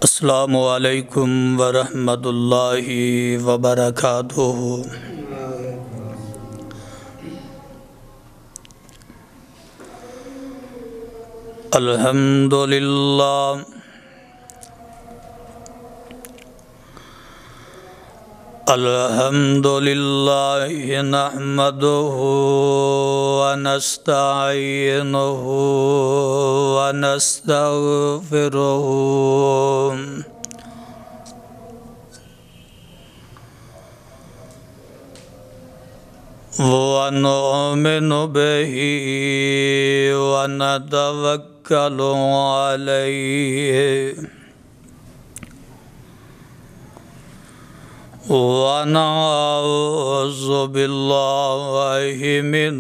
السلام علیکم ورحمۃ اللہ وبرکاتہ۔ الحمدللہ الحمدللہ نحمدہ ونستعینہ ونستغفرہ ونؤمن بہ ونتوکل علیہ ونعوذ باللہ من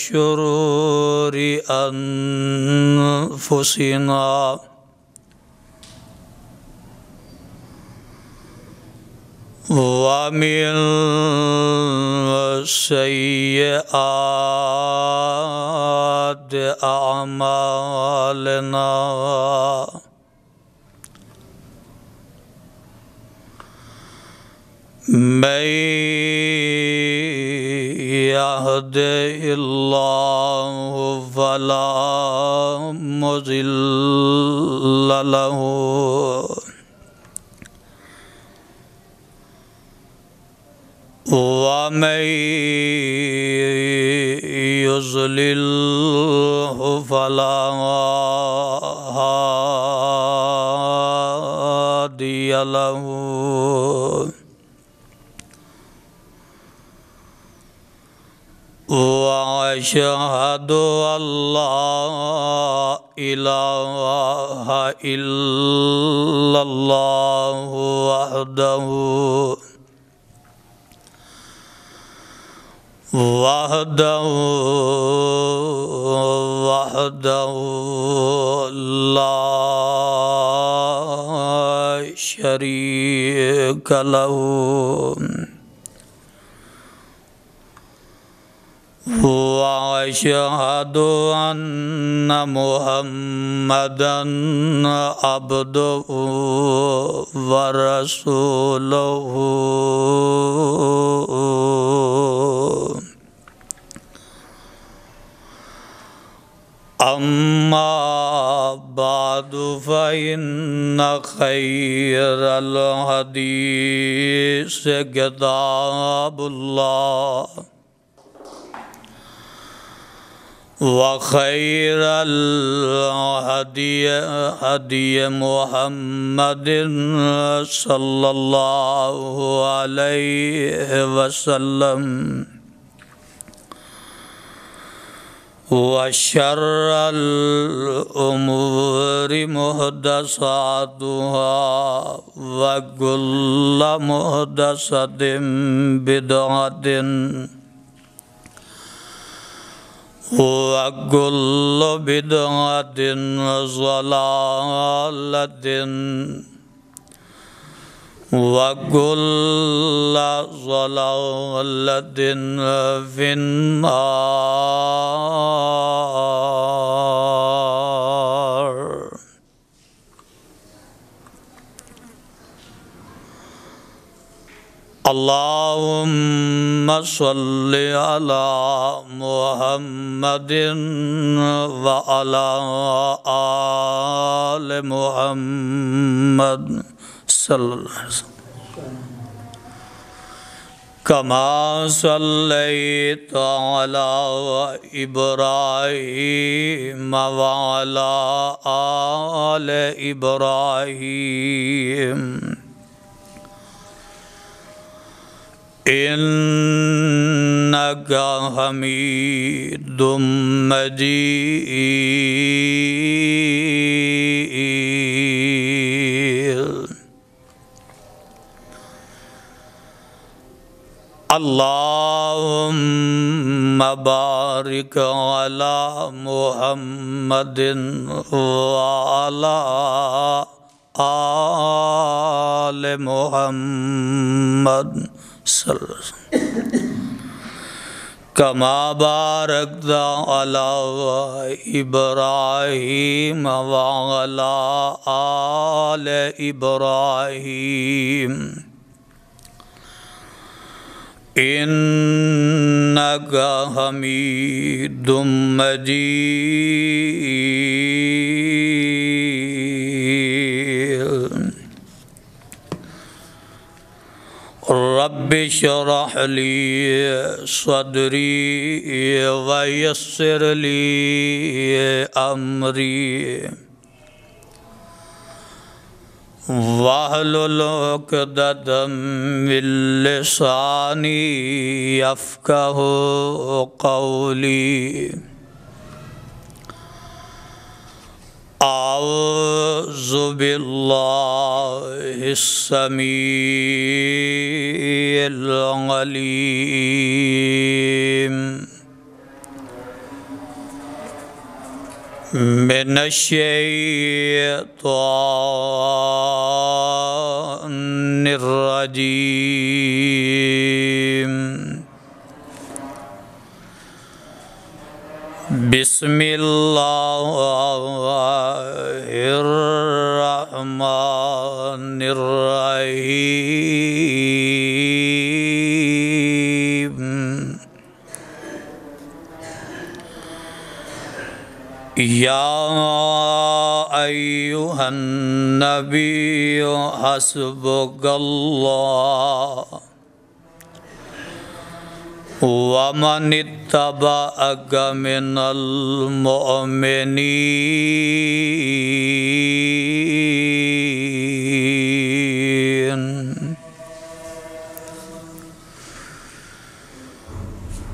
شرور انفسنا ومن سیئات اعمالنا من يهده الله فلا مضل له ومن يضلله فلا هادي له وأشهد أن لا إله إلا الله وحده لا شريك له وأشهد أن محمدًا عبده ورسوله أما بعد فإن خير الحديث كتاب الله وخير الهدي هدي محمد صلى الله عليه وسلم وشر الأمور محدثاتها وكل محدثة بدعة وكل بدعة ضلالة وكل ضلالة في النار۔ اللهم صل على محمد وعلى آل محمد صلی اللہ علیہ وسلم كما صليت على إبراهيم وعلى آل إبراهيم إنك حميد مجيد۔ اللهم بارك على محمد وعلى آل محمد صلی اللہ علیہ وسلم كما باركت على إبراهيم وعلى آل إبراهيم إنك حميد مجيد رب اشرح لي صدري ويسر لي أمري واحلل عقدة من لساني يفقهوا قولي أعوذ بالله السميع العليم من الشيطان الرجيم بسم الله الرحمن الرحيم يا أيها النبي حسبك الله ومن اتبعك من المؤمنين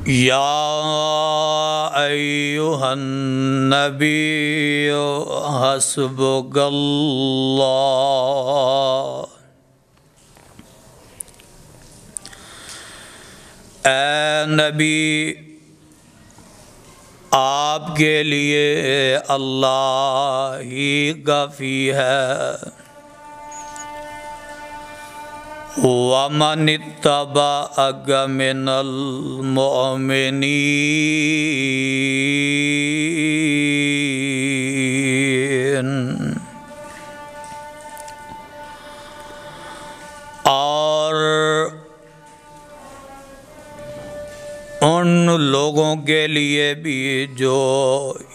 يا أيها النبي حسبك الله اے نبی آپ کے لیے اللہ ہی کافی ہے وَمَنِ اتَّبَعَكَ مِنَ الْمُؤْمِنِينَ اور ان لوگوں کے لیے بھی جو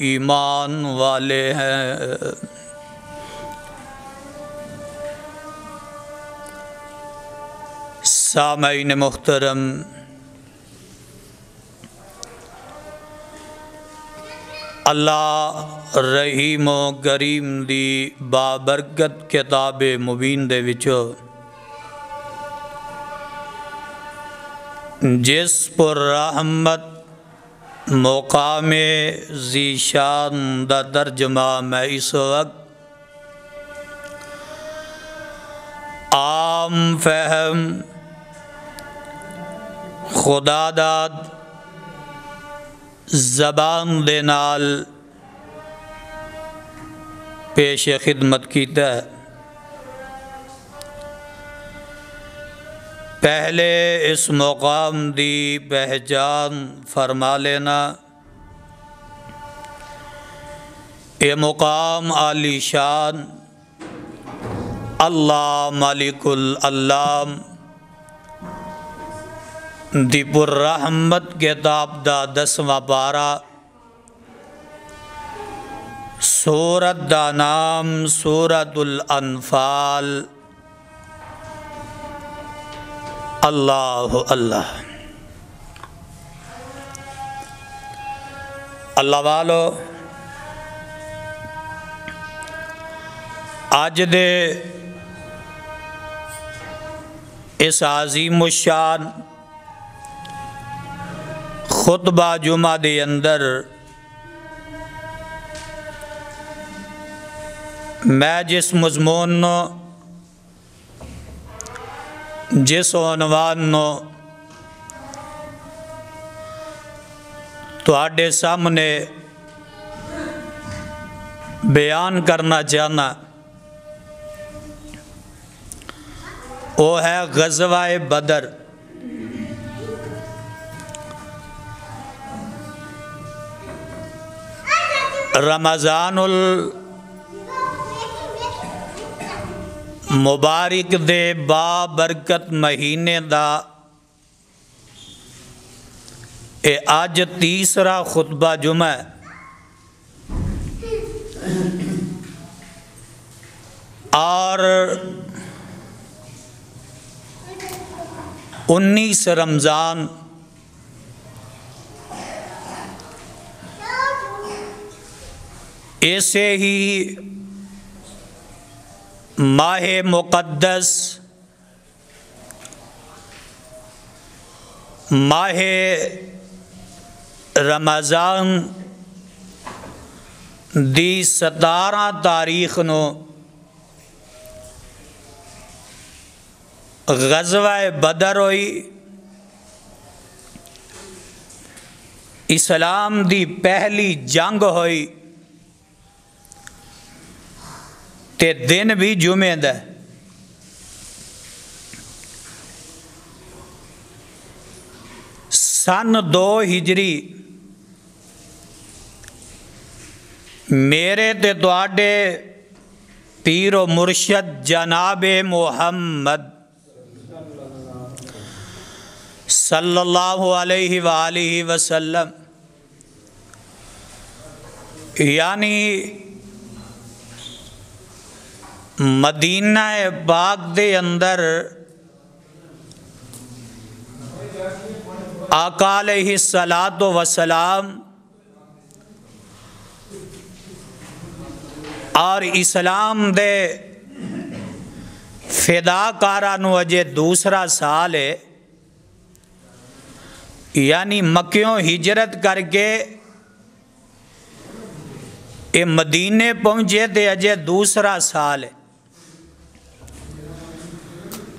ایمان والے ہیں سامعین محترم، اللہ رحیم و کریم دی بابرکت کتاب مبین دے وچوں جس پر رحمت مقام ذیشان دا ترجمہ میں اس وقت عام فہم خدا داد زبان دے نال پیش خدمت کیتا ہے۔ پہلے اس مقام دی پہچان فرما لینا، یہ مقام عالی شان اللہ مالک العلام دی پر رحمت کتاب دا 10واں پارہ، سورت دا نام سورت الانفال۔ اللہ اللہ اللہ والو، آج دے اس عظیم الشان خطبہ جمعہ دے اندر میں جس مضمون نو جس عنوان نو تواڈے سامنے بیان کرنا چاہنا وہ ہے غزوہ بدر۔ رمضان المبارک دے با برکت مہینے دا اے آج تیسرا خطبہ جمعہ ہے۔ اور 19 رمضان ایسے ہی ماہ مقدس، ماہ رمضان دی 17 تاریخ نو غزوہ بدر ہوئی، اسلام دی پہلی جنگ ہوئی، تے دن بھی جمعہ دا۔ سن 2 ہجری میرے تے تواڈے پیر و مرشد جناب محمد صلی اللہ علیہ وآلہ وسلم یعنی مدینہ پاک دے اندر آقا علیہ الصلاۃ والسلام اور اسلام دے فداکارانو اجے دوسرا سال ہے، یعنی مکیوں ہجرت کر کے اے مدینے پہنچے تے اجے دوسرا سال ہے،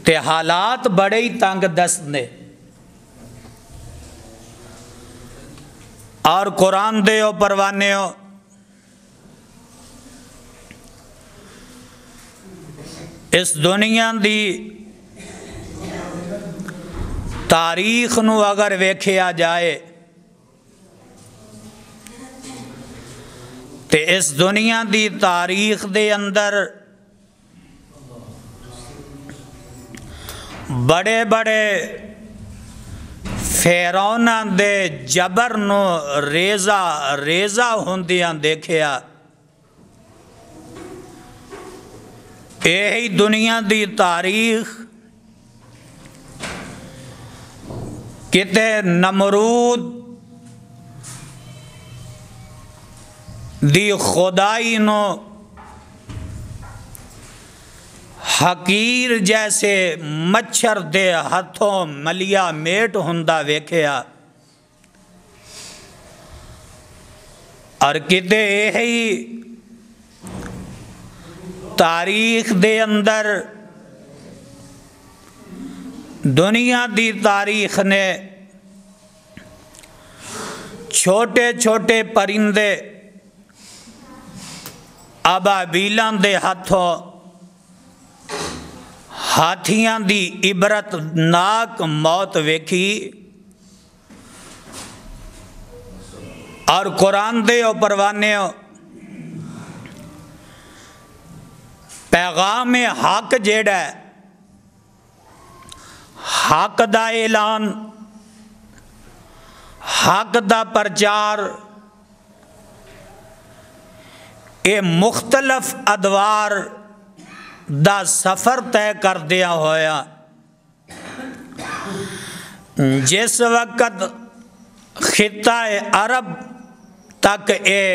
تے حالات بڑے ہی تنگ دست نے۔ اور قرآن دے ہو پروانے ہو، اس دنیا دی تاریخ نو اگر ویکھیا جائے تے اس دنیا دی تاریخ دے اندر بڑے بڑے فیروناں دے جبر نو ریزہ ہوندیاں دیکھیا، یہی دنیا دی تاریخ کتے نمرود دی خدائی نو حقیر جیسے مچھر دے ہتھوں ملیا میٹ ہوندا ویکھیا، اور کتے یہی تاریخ دے اندر دنیا دی تاریخ نے چھوٹے چھوٹے پرندے ابابیلاں دے ہاتھوں ہاتھیاں دی عبرت ناک موت ویکھی، اور قرآن دے او پروانے ہو پیغام حق جیڑا ہے، حق دا اعلان، حق دا پرچار، اے مختلف ادوار دا سفر طے کر دیا ہویا۔ جس وقت خطہ عرب تک اے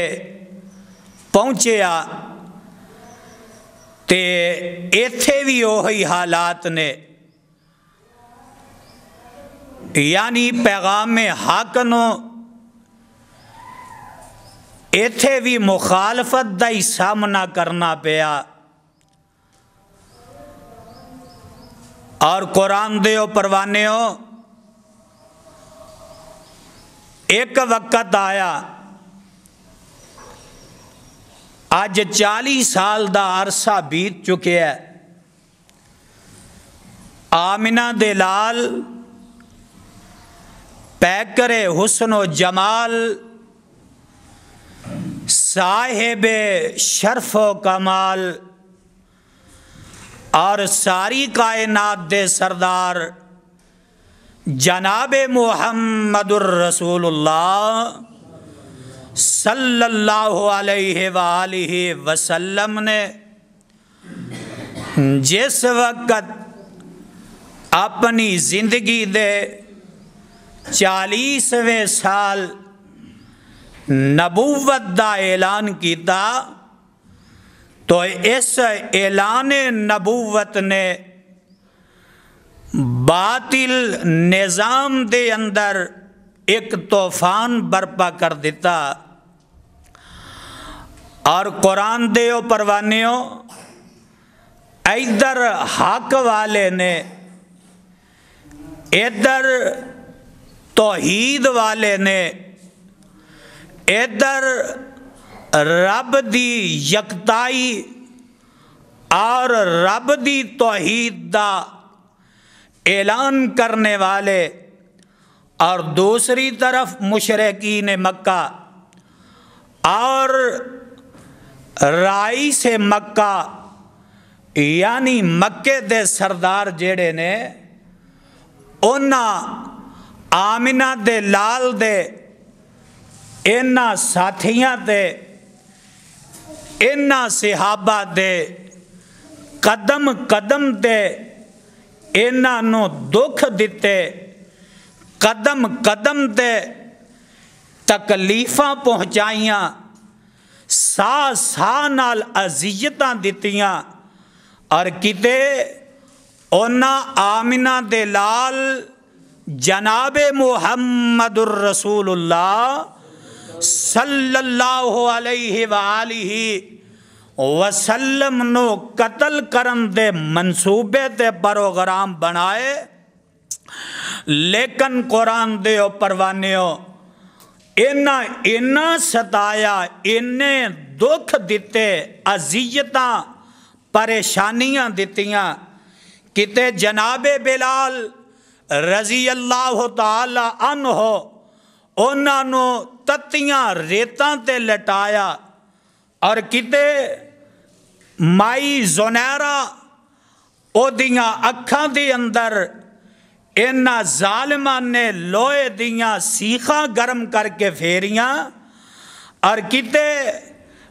پہنچیا تے ایتھے بھی وہی حالات نے، یعنی پیغام حق نو ایتھے بھی مخالفت دا ہی سامنا کرنا پیا، اور قرآن دے او پروانے ہو ایک وقت آیا، آج 40 سال دا عرصہ بیت چکے ہے، آمنہ دے لال پیکر حسن و جمال صاحب شرف و کمال اور ساری کائنات دے سردار جناب محمد الرسول اللہ صلی اللہ علیہ وآلہ وسلم نے جس وقت اپنی زندگی دے 40ویں سال نبوت دا اعلان کیتا تو اس اعلان نبوت نے باطل نظام دے اندر ایک طوفان برپا کر دیتا اور قرآن دیو پروانیوں ادھر حق والے نے ادھر توحید والے نے ادھر رب دی یکتائی اور رب دی توحید دا اعلان کرنے والے اور دوسری طرف مشرکین مکہ اور رئیس مکہ یعنی مکے دے سردار جیڑے نے انہاں آمنہ دے لال دے انہاں ساتھیاں دے انہاں صحابہ دے قدم قدم تے انہاں نو دکھ دیتے قدم قدم تے تکلیفاں پہنچائیاں سا سا نال اذیتاں دتیاں اور کتے انہاں آمنہ دے لال جناب محمد الرسول اللہ صلی اللہ علیہ وآلہ وسلم نو قتل کرن دے منصوبے تے پروگرام بنائے لیکن قرآن دے او پروانیوں انہاں ستایا انہیں دکھ دیتے اذیتاں پریشانیاں دیتیاں کتے جناب بلال رضی اللہ تعالی عنہ انہاں نو تتیاں ریتاں تے لٹایا اور کتے مائی زنیرہ او دیاں اکھاں دی اندر انہاں ظالماں نے لوہے دیاں سیخاں گرم کر کے پھیریاں اور کتے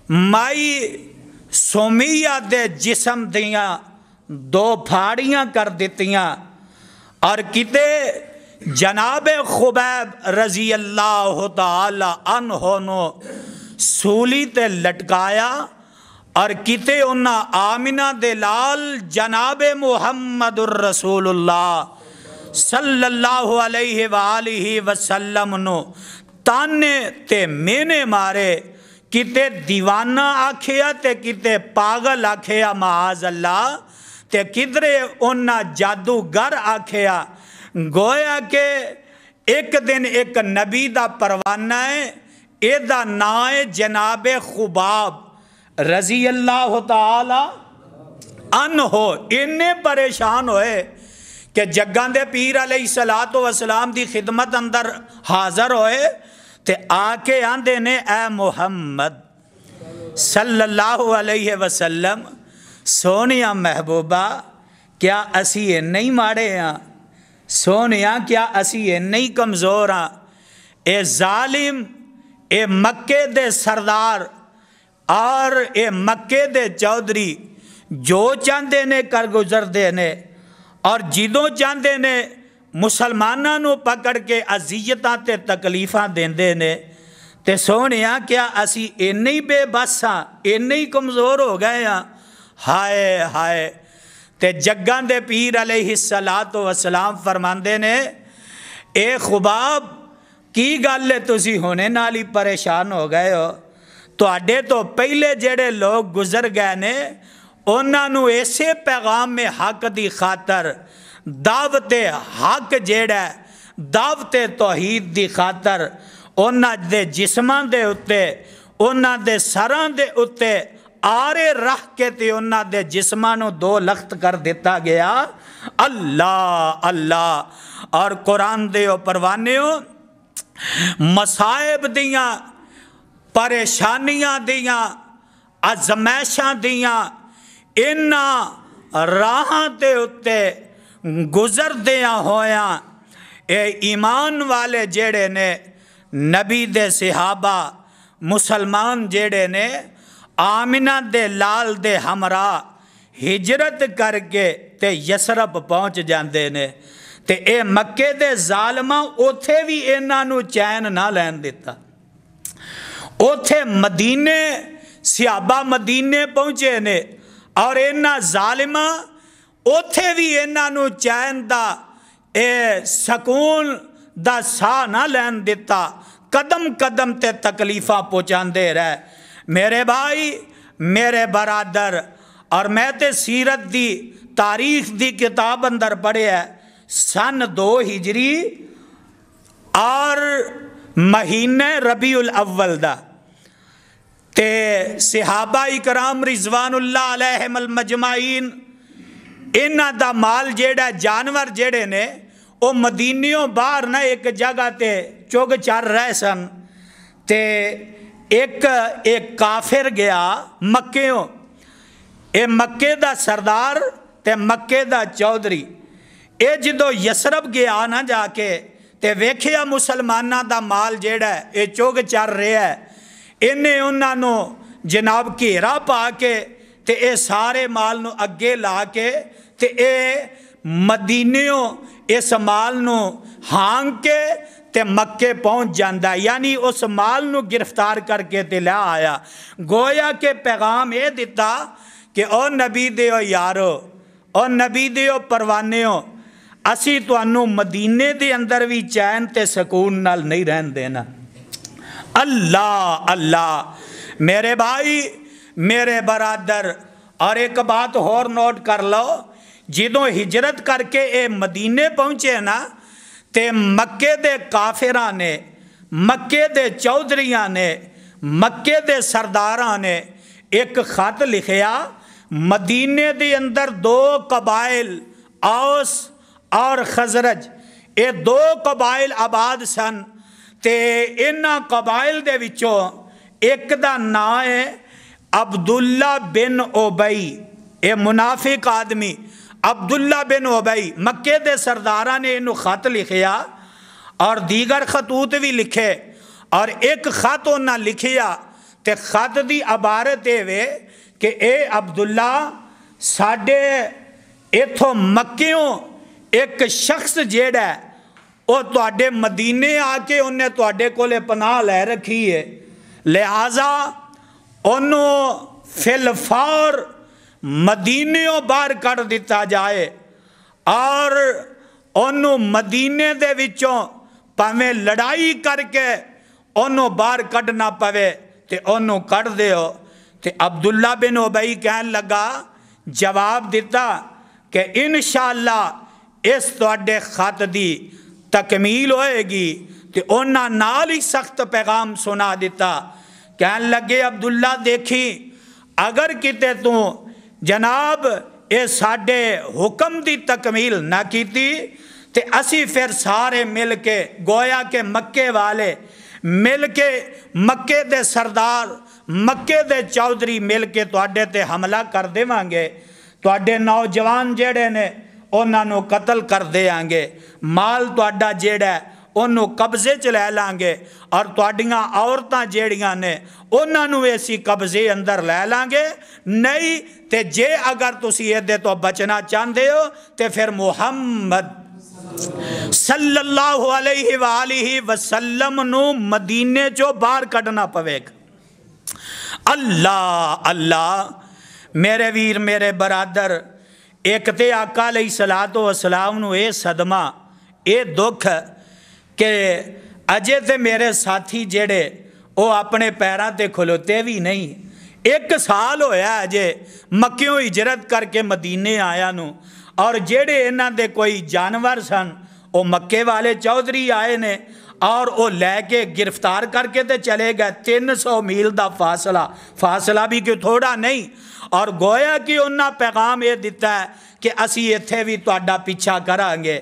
مائی سمیہ دے جسم دیاں 2 پھاڑیاں کر دیتیاں اور کتے جناب خبیب رضی اللہ تعالی عنہ نو سولی تے لٹکایا اور کتے انہاں آمنہ دے لال جناب محمد الرسول اللہ صلی اللہ علیہ وآلہ وسلم نو تانے تے مینے مارے کتے دیوانہ آکھیا تے کتے پاگل آکھیا معاذ اللہ تے کدرے انہاں جادوگر آکھیا گویا کہ ایک دن ایک نبی دا پروانہ ہے ایدہ نائے جناب خباب رضی اللہ تعالی عنہ انہیں پریشان ہوئے کہ جگان دے پیر علیہ السلام دی خدمت اندر حاضر ہوئے تے آکے آندے نے اے محمد صلی اللہ علیہ وسلم سونیا محبوبہ کیا اسی نہیں ماڑے ہیں سونیا کیا اسی نہیں کمزور ہیں اے ظالم اے مکے دے سردار اور اے مکے دے چودھری جو چاندے نے کر گزر دے نے اور جدوں چاندے نے مسلمانوں نو پکڑ کے اذیتاں تے تکلیفاں دیندے نے تے سونیا کیا اسی انہی بے بس ہاں انہی کمزور ہو گئے ہیں ہائے ہائے تے جگان دے پیر علیہ السلام فرماندے نے اے خباب کی گل ہے تسی ہونے نالی پریشان ہو گئے ہو تو اڈے تو پہلے جڑے لوگ گزر گئے نے انہاں نو ایسے پیغام میں حق دی خاطر دعوت حق جیڑا دعوت توحید دی خاطر انہاں دے جسمان دے اتے انہاں دے سران دے اتے آرے رہ کے تے انہاں دے جسمانوں 2 لخت کر دیتا گیا اللہ اللہ اور قرآن دے پروانیوں مصائب دیاں پریشانیاں دیاں ازمائشاں دیاں انہاں راہاں تے اتے گزر دیاں ہویاں اے ایمان والے جیڑے نے نبی دے صحابہ مسلمان جیڑے نے آمنہ دے لال دے ہمراہ ہجرت کر کے تے یسرب پہنچ جاندے نے تے اے مکے دے ظالماں اوتھے بھی انہاں نو چین نہ لین دیتا اوتھے مدینے صحابہ مدینے پہنچے نے اور انہاں ظالماں اوتھے بھی انہاں نو چین دا اے سکون دا سا نہ لین دیتا قدم قدم تے تکلیفاں پہنچاندے رہے میرے بھائی میرے برادر اور میں تے سیرت دی تاریخ دی کتاب اندر پڑھے ہے سن 2 ہجری اور مہینے ربیع الاول دا تے صحابہ اکرام رضوان اللہ علیہم المجمعین انہاں دا مال جیڑا جانور جیڑے نے او مدینیوں باہر نہ ایک جگہ تے چوگ چار رہے سن تے ایک کافر گیا مکیوں اے مکے دا سردار تے مکے دا چودھری اے جدو یسرب گیا نہ جا کے تے ویکھیا مسلمانہ دا مال جیڑا ہے اے چوگ چار رہا ہے انہیں انہاں نو جناب گھیرا پا کے تے اے سارے مال نو اگے لا کے تے اے مدینیوں اس مال نو ہانگ کے تے مکے پہنچ جاندہ یعنی اس مال نو گرفتار کر کے تے لے آیا گویا کے پیغام اے دیتا کہ او نبی دیو یارو او نبی دیو پروانیوں اسی تو انو مدینے دے اندر بھی چین تے سکون نال نہیں رہن دینا اللہ اللہ میرے بھائی میرے برادر اور ایک بات اور نوٹ کر لو جدوں ہجرت کر کے اے مدینے پہنچے نا تے مکے دے کافراں نے مکے دے چودھریاں نے مکے دے سرداراں نے ایک خط لکھیا مدینے دے اندر 2 قبائل اوس اور خزرج اے 2 قبائل آباد سن تے انہاں قبائل دے وچوں ایک دا نام ہے عبداللہ بن ابی اے منافق آدمی عبداللہ بن ابی مکے دے سرداراں نے انہوں خط لکھیا اور دیگر خطوط بھی لکھے اور ایک خط انہاں لکھیا تے خط دی عبارت وے کہ اے عبداللہ ساڈے ایتھوں مکیوں ایک شخص جیڑا ہے وہ تواڈے مدینے آ کے انہیں تواڈے کولے پناہ لے رکھی ہے لہٰذا انہوں فی الفور مدینیوں باہر کر دیتا جائے اور انہوں مدینے دے وچوں پاویں لڑائی کر کے انہوں باہر کڈنا پوے تے انہوں کڈ دیو تے عبداللہ بن ابی کہن لگا جواب دیتا کہ انشاءاللہ اس تواڈے خط دی تکمیل ہوئے گی تے انہاں نال ہی سخت پیغام سنا دیتا کہن لگے عبداللہ دیکھی اگر کتے تو جناب اے ساڈے حکم دی تکمیل نہ کیتی تے اسی پھر سارے مل کے گویا کے مکے والے مل کے مکے دے سردار مکے دے چودھری مل کے تواڈے تے حملہ کر دیوانگے تواڈے نوجوان جیڑے نے انہاں نو قتل کر دیانگے مال تواڈا جیڑا ہے انہوں قبضے چ لے لانگے اور تواڈیاں عورتاں جیڑیاں نے انہاں نو ایسی قبضے اندر لے لانگے نہیں تے جے اگر تسی ایدے تو بچنا چاندے ہو تے پھر محمد صلی اللہ علیہ وآلہ وسلم نو مدینے چو باہر کڈنا پوے گا اللہ اللہ میرے ویر میرے برادر ایک تے آقا علیہ السلام نو اے صدمہ اے دکھ کہ اجے تے میرے ساتھی جیڑے او اپنے پیراں تے کھلوتے بھی نہیں 1 سال ہویا اجے مکیوں ہجرت کر کے مدینے آیا نو اور جیڑے انہاں دے کوئی جانور سن او مکے والے چودھری آئے نے اور او لے کے گرفتار کر کے تے چلے گئے 300 میل دا فاصلہ بھی کہ تھوڑا نہیں اور گویا کہ انہاں پیغام یہ دیتا ہے کہ اسی ایتھے بھی تواڈا پیچھا کرانگے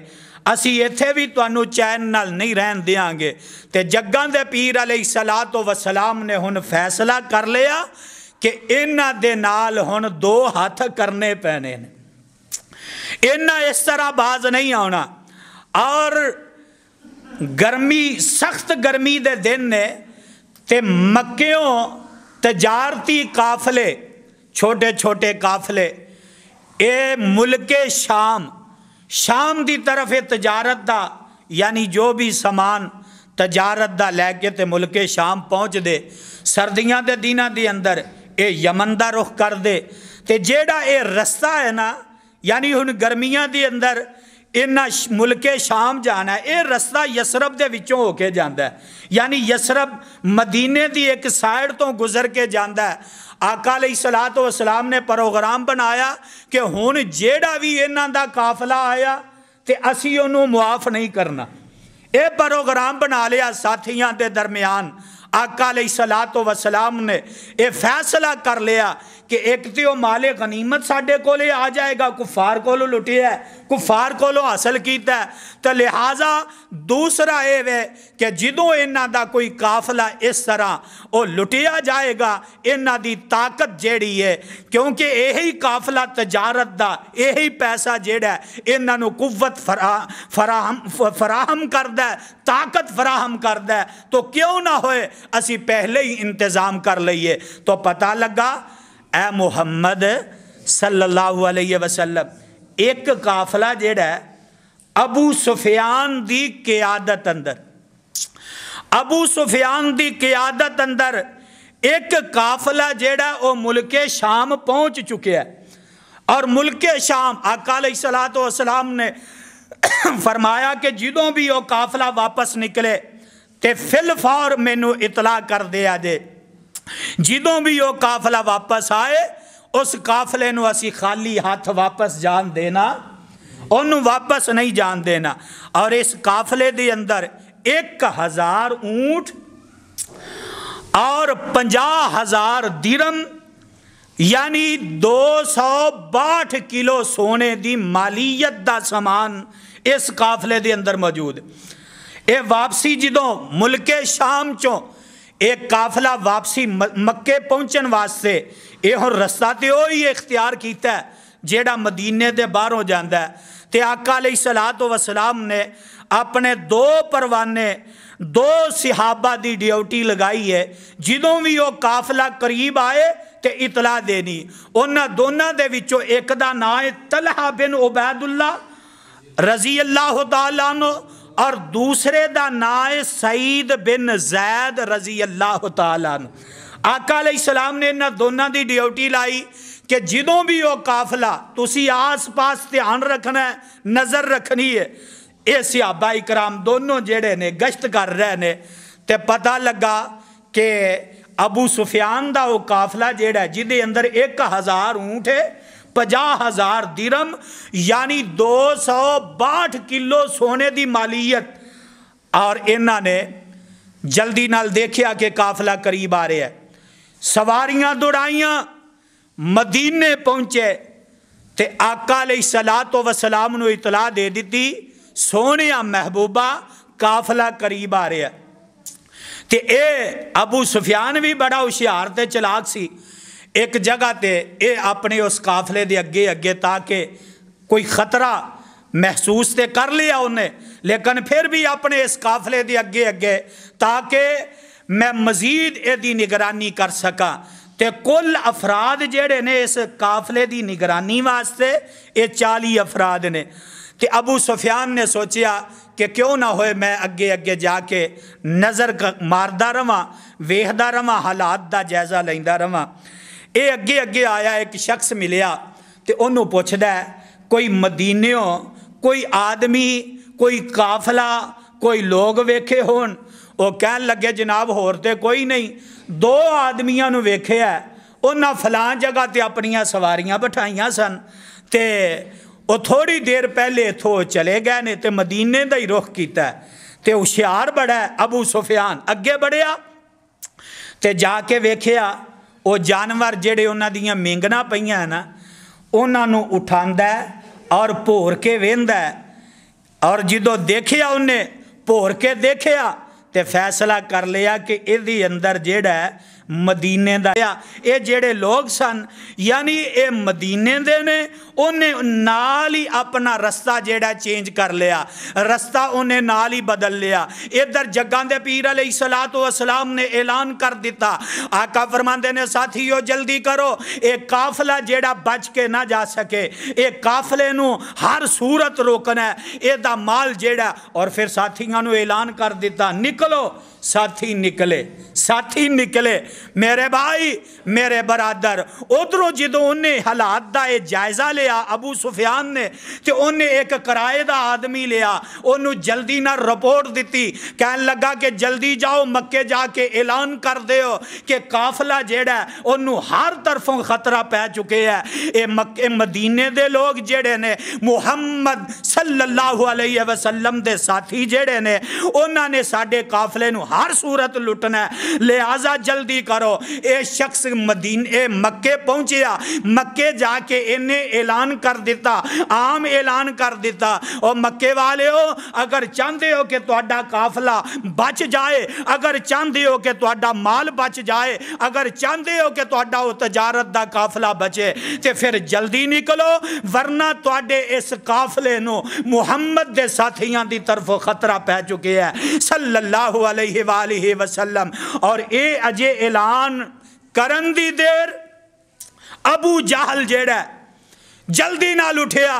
اسی ایتھے بھی تانوں چین نال نہیں رہن دیاں گے۔ تے جگاں دے پیر علیہ الصلوۃ والسلام نے ہن فیصلہ کر لیا کہ انہاں دے نال ہن دو ہاتھ کرنے پینے نے، انہاں اس طرح باز نہیں آنا۔ اور گرمی، سخت گرمی دے دن نے تے مکیوں تجارتی قافلے، چھوٹے چھوٹے قافلے، اے ملک شام دی طرف تجارت دا، یعنی جو بھی سامان تجارت دا لے کے تے ملک شام پہنچ دے، سردیاں دے دیناں دی اندر اے یمن دا رخ کر دے۔ تے جیڑا اے رستہ ہے نا، یعنی ہن گرمیاں دی اندر انہاں ملک شام جانا ہے، اے رستہ یسرب دے وچوں ہو کے جاندا ہے، یعنی یسرب مدینے دی ایک سائڈ تو گزر کے جاندا ہے۔ آقا علیہ الصلوۃ والسلام نے پروگرام بنایا کہ ہن جیڑا بھی انہاں دا قافلہ آیا تے اسی انہوں معاف نہیں کرنا۔ اے پروگرام بنا لیا ساتھیاں دے درمیان۔ آقا علیہ الصلوۃ والسلام نے اے فیصلہ کر لیا کہ ایک تو مال غنیمت ساڈے کولے آ جائے گا، کفار کولو لٹیا ہے، کفار کولو حاصل کیتا ہے، تو لہٰذا دوسرا اے وے کہ جدوں انہاں دا کوئی قافلہ اس طرح او لٹیا جائے گا، انہاں دی طاقت جیڑی ہے، کیونکہ یہی قافلہ تجارت دا، یہی پیسہ جیڑا ہے انہاں نو قوت فراہم کردا ہے، طاقت فراہم کردا ہے، تو کیوں نہ ہوئے اسی پہلے ہی انتظام کر لئیے۔ تو پتہ لگا اے محمد صلی اللہ علیہ وسلم، ایک قافلہ جیڑا ہے ابو سفیان دی قیادت اندر، ابو سفیان دی قیادت اندر ایک قافلہ جیڑا او ملک شام پہنچ چکے ہے۔ اور ملک شام آقا علیہ الصلوۃ والسلام نے فرمایا کہ جدوں بھی وہ قافلہ واپس نکلے تے فی الفور مینوں اطلاع کر دیا جے، جدوں بھی وہ قافلہ واپس آئے اس قافلے نو اسی خالی ہاتھ واپس جان دینا، انہوں واپس نہیں جان دینا۔ اور اس قافلے دے اندر 1000 اونٹ اور 50,000 درم، یعنی 262 کلو سونے دی مالیت دا سامان اس قافلے دے اندر موجود۔ اے واپسی جدوں ملک شام چوں ایک قافلہ واپسی مکے پہنچن واسطے اے ہن رستہ تے وہی اختیار کیتا ہے جیڑا مدینے دے باہروں جاندا ہے۔ تے آقا علیہ الصلوۃ والسلام نے اپنے 2 پروانے 2 صحابہ دی ڈیوٹی لگائی ہے، جدوں بھی وہ قافلہ قریب آئے تے اطلاع دینی۔ انہاں دونوں دے وچوں ایک دا نام ہے طلحہ بن عبید اللہ رضی اللہ تعالیٰ عنہ، اور دوسرے دا نام ہے سعید بن زید رضی اللہ تعالیٰ عنہ۔ آقا علیہ السلام نے انہاں دونوں دی ڈیوٹی لائی کہ جدوں بھی وہ قافلہ تسی آس پاس دھیان رکھنا ہے، نظر رکھنی ہے۔ اے صحابہ اکرام دونوں جڑے نے گشت کر رہے نے، تے پتہ لگا کہ ابو سفیان دا وہ قافلہ جڑا ہے جدے اندر 1000 اونٹ ہے، 50,000 درم، یعنی 262 کلو سونے دی مالیت۔ اور انہاں نے جلدی نال دیکھیا کہ قافلہ قریب آ رہے ہیں، سواریاں دوڑائیاں، مدینے پہنچے تے آقا علیہ الصلوۃ والسلام نو اطلاع دے دیتی سونیا محبوبہ قافلہ قریب آ رہے ہیں۔ تے اے ابو سفیان بھی بڑا ہوشیار تے چلاک سی، ایک جگہ تے اے اپنے اس قافلے دے اگے اگے تاکہ کوئی خطرہ محسوس تے کر لیا انہیں، لیکن پھر بھی اپنے اس قافلے دے اگے اگے تاکہ میں مزید اے دی نگرانی کر سکا۔ تے کل افراد جڑے نے اس قافلے دی نگرانی واسطے اے 40 افراد نے۔ تے ابو سفیان نے سوچیا کہ کیوں نہ ہوئے میں اگے اگے جا کے نظر ماردہ رواں، ویکھدا رواں، حالات دا جائزہ لیندا رواں۔ اے اگے اگے آیا، ایک شخص ملیا تے انہوں پوچھدا ہے کوئی مدینیوں کوئی آدمی کوئی قافلہ کوئی لوگ ویکھے ہون؟ وہ کہن لگے جناب ہور تے کوئی نہیں، 2 آدمیاں نو ویکھے ہے، انہاں فلاں جگہ تے اپنیاں سواریاں بٹھائیاں سن تے وہ تھوڑی دیر پہلے اتھوں چلے گئے نے تے مدینے دا ہی رخ کیتا ہے۔ تے ہوشیار بڑا ہے ابو سفیان، اگے بڑھیا تے جا کے ویکھیا وہ جانور جڑے انہاں دیاں مینگنا پئیاں نا، انہاں نو اٹھاندا ہے اور بھور کے ویندا ہے، اور جدو دیکھیا انہیں بھور کے دیکھیا تے فیصلہ کر لیا کہ یہ اندر جیڑا ہے مدینے دا اے جیڑے لوگ سن یعنی اے مدینے دے نے انہیں نال ہی اپنا رستہ جیڑا چینج کر لیا، رستہ انہیں نال ہی بدل لیا۔ ادھر جگان دے پیر علیہ السلام نے اعلان کر دیتا، آقا فرماندے نے ساتھیو جلدی کرو، اے قافلہ جیڑا بچ کے نہ جا سکے، اے قافلے نو ہر صورت روکنا ہے، اے دا مال جیڑا۔ اور پھر ساتھیاں نو اعلان کر دیتا نکلو، ساتھی نکلے، ساتھی نکلے۔ میرے بھائی میرے برادر ادھروں جدو انہیں حالات دا جائزہ لیا ابو سفیان نے تے انہیں ایک کرائے دا آدمی لیا، انہوں جلدی نہ رپورٹ دیتی، کہنے لگا کہ جلدی جاؤ مکے جا کے اعلان کر دیو کہ قافلہ جیڑا ہے انہوں ہر طرفوں خطرہ پہ چکے ہیں۔ اے مکے مدینے دے لوگ جیڑے نے محمد صلی اللہ علیہ وسلم دے ساتھی جیڑے نے انہوں نے ساڑھے قافلے نو ہر صورت لٹنا ہے، لہذا جلدی کرو۔ اے شخص اے مکے پہنچیا، مکے جا کے انہیں اعلان کر دیتا، عام اعلان کر دیتا، اور مکے والے ہو اگر چاہتے ہو کہ تہاڈا قافلہ بچ جائے، اگر چاہتے ہو کہ تہاڈا مال بچ جائے، اگر چاہتے ہو کہ تہاڈا وہ تجارت دا قافلہ بچے تے پھر جلدی نکلو، ورنہ تہاڈے اس قافلے نو محمد دے ساتھیاں دی طرف خطرہ پہ چکے ہیں صلی اللہ علیہ وآلہ وسلم۔ اور اے اجے اعلان کرن دی دیر ابو جہل جیڑا جلدی نال اٹھیا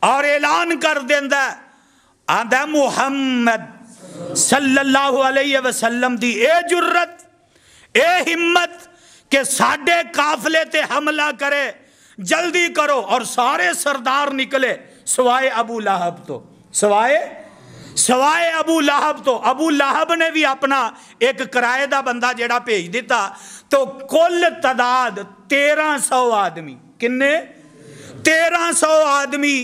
اور اعلان کر دیندا آندا محمد صلی اللہ علیہ وسلم دی اے جرت اے ہمت کہ ساڑھے قافلے تے حملہ کرے، جلدی کرو۔ اور سارے سردار نکلے سوائے ابو لہب تو، سوائے ابو لہب تو۔ ابو لہب نے بھی اپنا ایک کرائے دا بندہ جیڑا بھیج دیتا، تو کل تعداد 1300 آدمی، کنے 1300 آدمی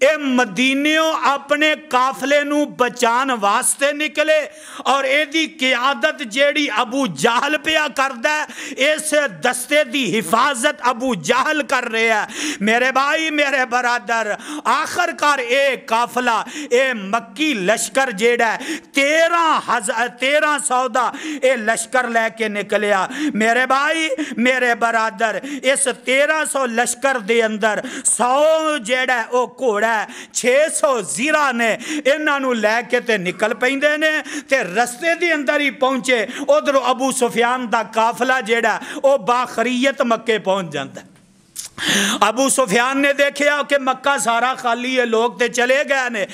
اے مدینیوں اپنے قافلے نو بچان واسطے نکلے، اور اے دی قیادت جیڑی ابو جہل پیا کردہ ہے، اس دستے دی حفاظت ابو جہل کر رہے ہیں۔ میرے بھائی میرے برادر آخر کار اے قافلہ اے مکی لشکر جیڑا ہے 1300 دا اے لشکر لے کے نکلیا۔ میرے بھائی میرے برادر اس 1300 لشکر دے اندر 100 جیڑا ہے او گھوڑا 600 زیرہ نے انہاں نو لے کے تے نکل پیندے نے تے رستے دی اندر ہی پہنچے، ادھر ابو سفیان دا قافلہ جیڑا او باخریت مکے پہنچ جاندا ہے۔ ابو سفیان نے دیکھیا کہ مکہ سارا خالی ہے، لوگ تے چلے گئے نے،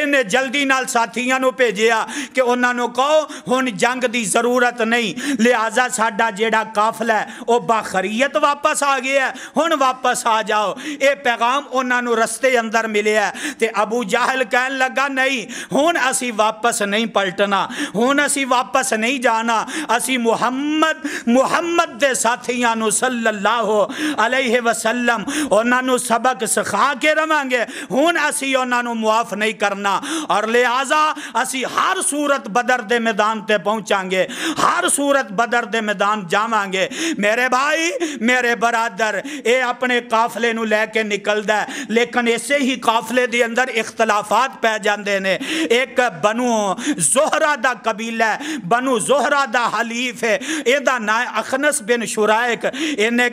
انہیں جلدی نال ساتھیاں نو بھیجیا کہ انہاں نو کہو ہن جنگ دی ضرورت نہیں، لہذا ساڈا جیڑا قافلہ ہے او باخریت واپس آ گیا ہے، ہن واپس آ جاؤ۔ اے پیغام انہاں نو رستے اندر ملیا ہے تے ابو جہل کہن لگا نہیں ہن اسی واپس نہیں پلٹنا، ہن اسی واپس نہیں جانا، اسی محمد دے ساتھیاں نو صلی اللہ علیہ وسلم انہاں نو سبق سکھا کے رہاں گے، ہن اسی انہاں نو معاف نہیں کرنا، اور لہذا اسی ہر صورت بدر دے میدان تے پہنچاں گے، ہر صورت بدر دے میدان جاواں گے۔ میرے بھائی میرے برادر اے اپنے قافلے نو لے کے نکل دا ہے، لیکن اسے ہی قافلے دے اندر اختلافات پہ جاندے نے۔ ایک بنو زہرہ دا قبیلہ ہے، بنو زہرہ دا حلیف ہے، اے دا نام اخنس بن شرائق، انہیں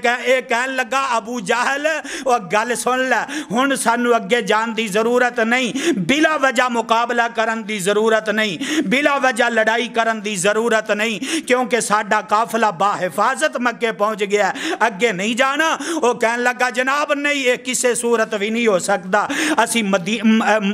کہن لگا ابو جہل وہ گل سن لے، ہن سانو اگے جان دی ضرورت نہیں، بلا وجہ مقابلہ کرن دی ضرورت نہیں، بلا وجہ لڑائی کرن دی ضرورت نہیں، کیونکہ ساڈا قافلہ با حفاظت مکے پہنچ گیا ہے، اگے نہیں جانا۔ وہ کہن لگا جناب نہیں یہ کسی صورت بھی نہیں ہو سکتا، اسی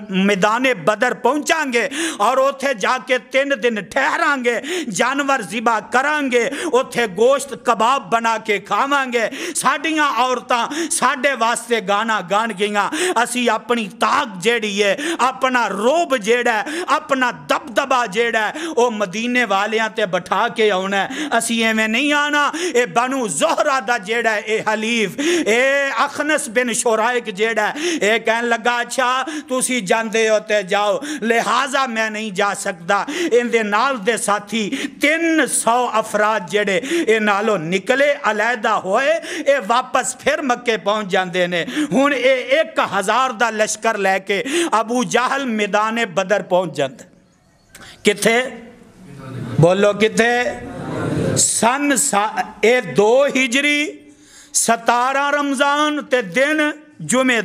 میدان بدر پہنچاں گے اور اوتھے جا کے 3 دن ٹھہراں گے، جانور ذبح کراں گے، اوتھے گوشت کباب بنا کے کھاواں گے، ساڈیاں عورتاں ساڈے واسطے گانا گان گیاں، اسی اپنی طاقت جیڑی ہے، اپنا روب جیڑا ہے، اپنا دبدبا جیڑا ہے او مدینے والیاں تے بٹھا کے آنا ہے، اسی ایویں نہیں آنا۔ اے بنو زہرہ دا جیڑا ہے اے حلیف اے اخنس بن شرائق جیڑا ہے اے کہن لگا اچھا تسی جاندے ہوتے جاؤ لہٰذا میں نہیں جا سکتا. ان دے نال دے ساتھی 300 افراد جڑے اے نالوں نکلے علیحدہ ہوئے اے واپس پھر مکے پہنچ جاندے نے. ہن اے 1000 دا لشکر لے کے ابو جہل میدان بدر پہنچ جاندے. کتھے بولو کتھے؟ سن اے 2 ہجری 17 رمضان تے دن جمعہ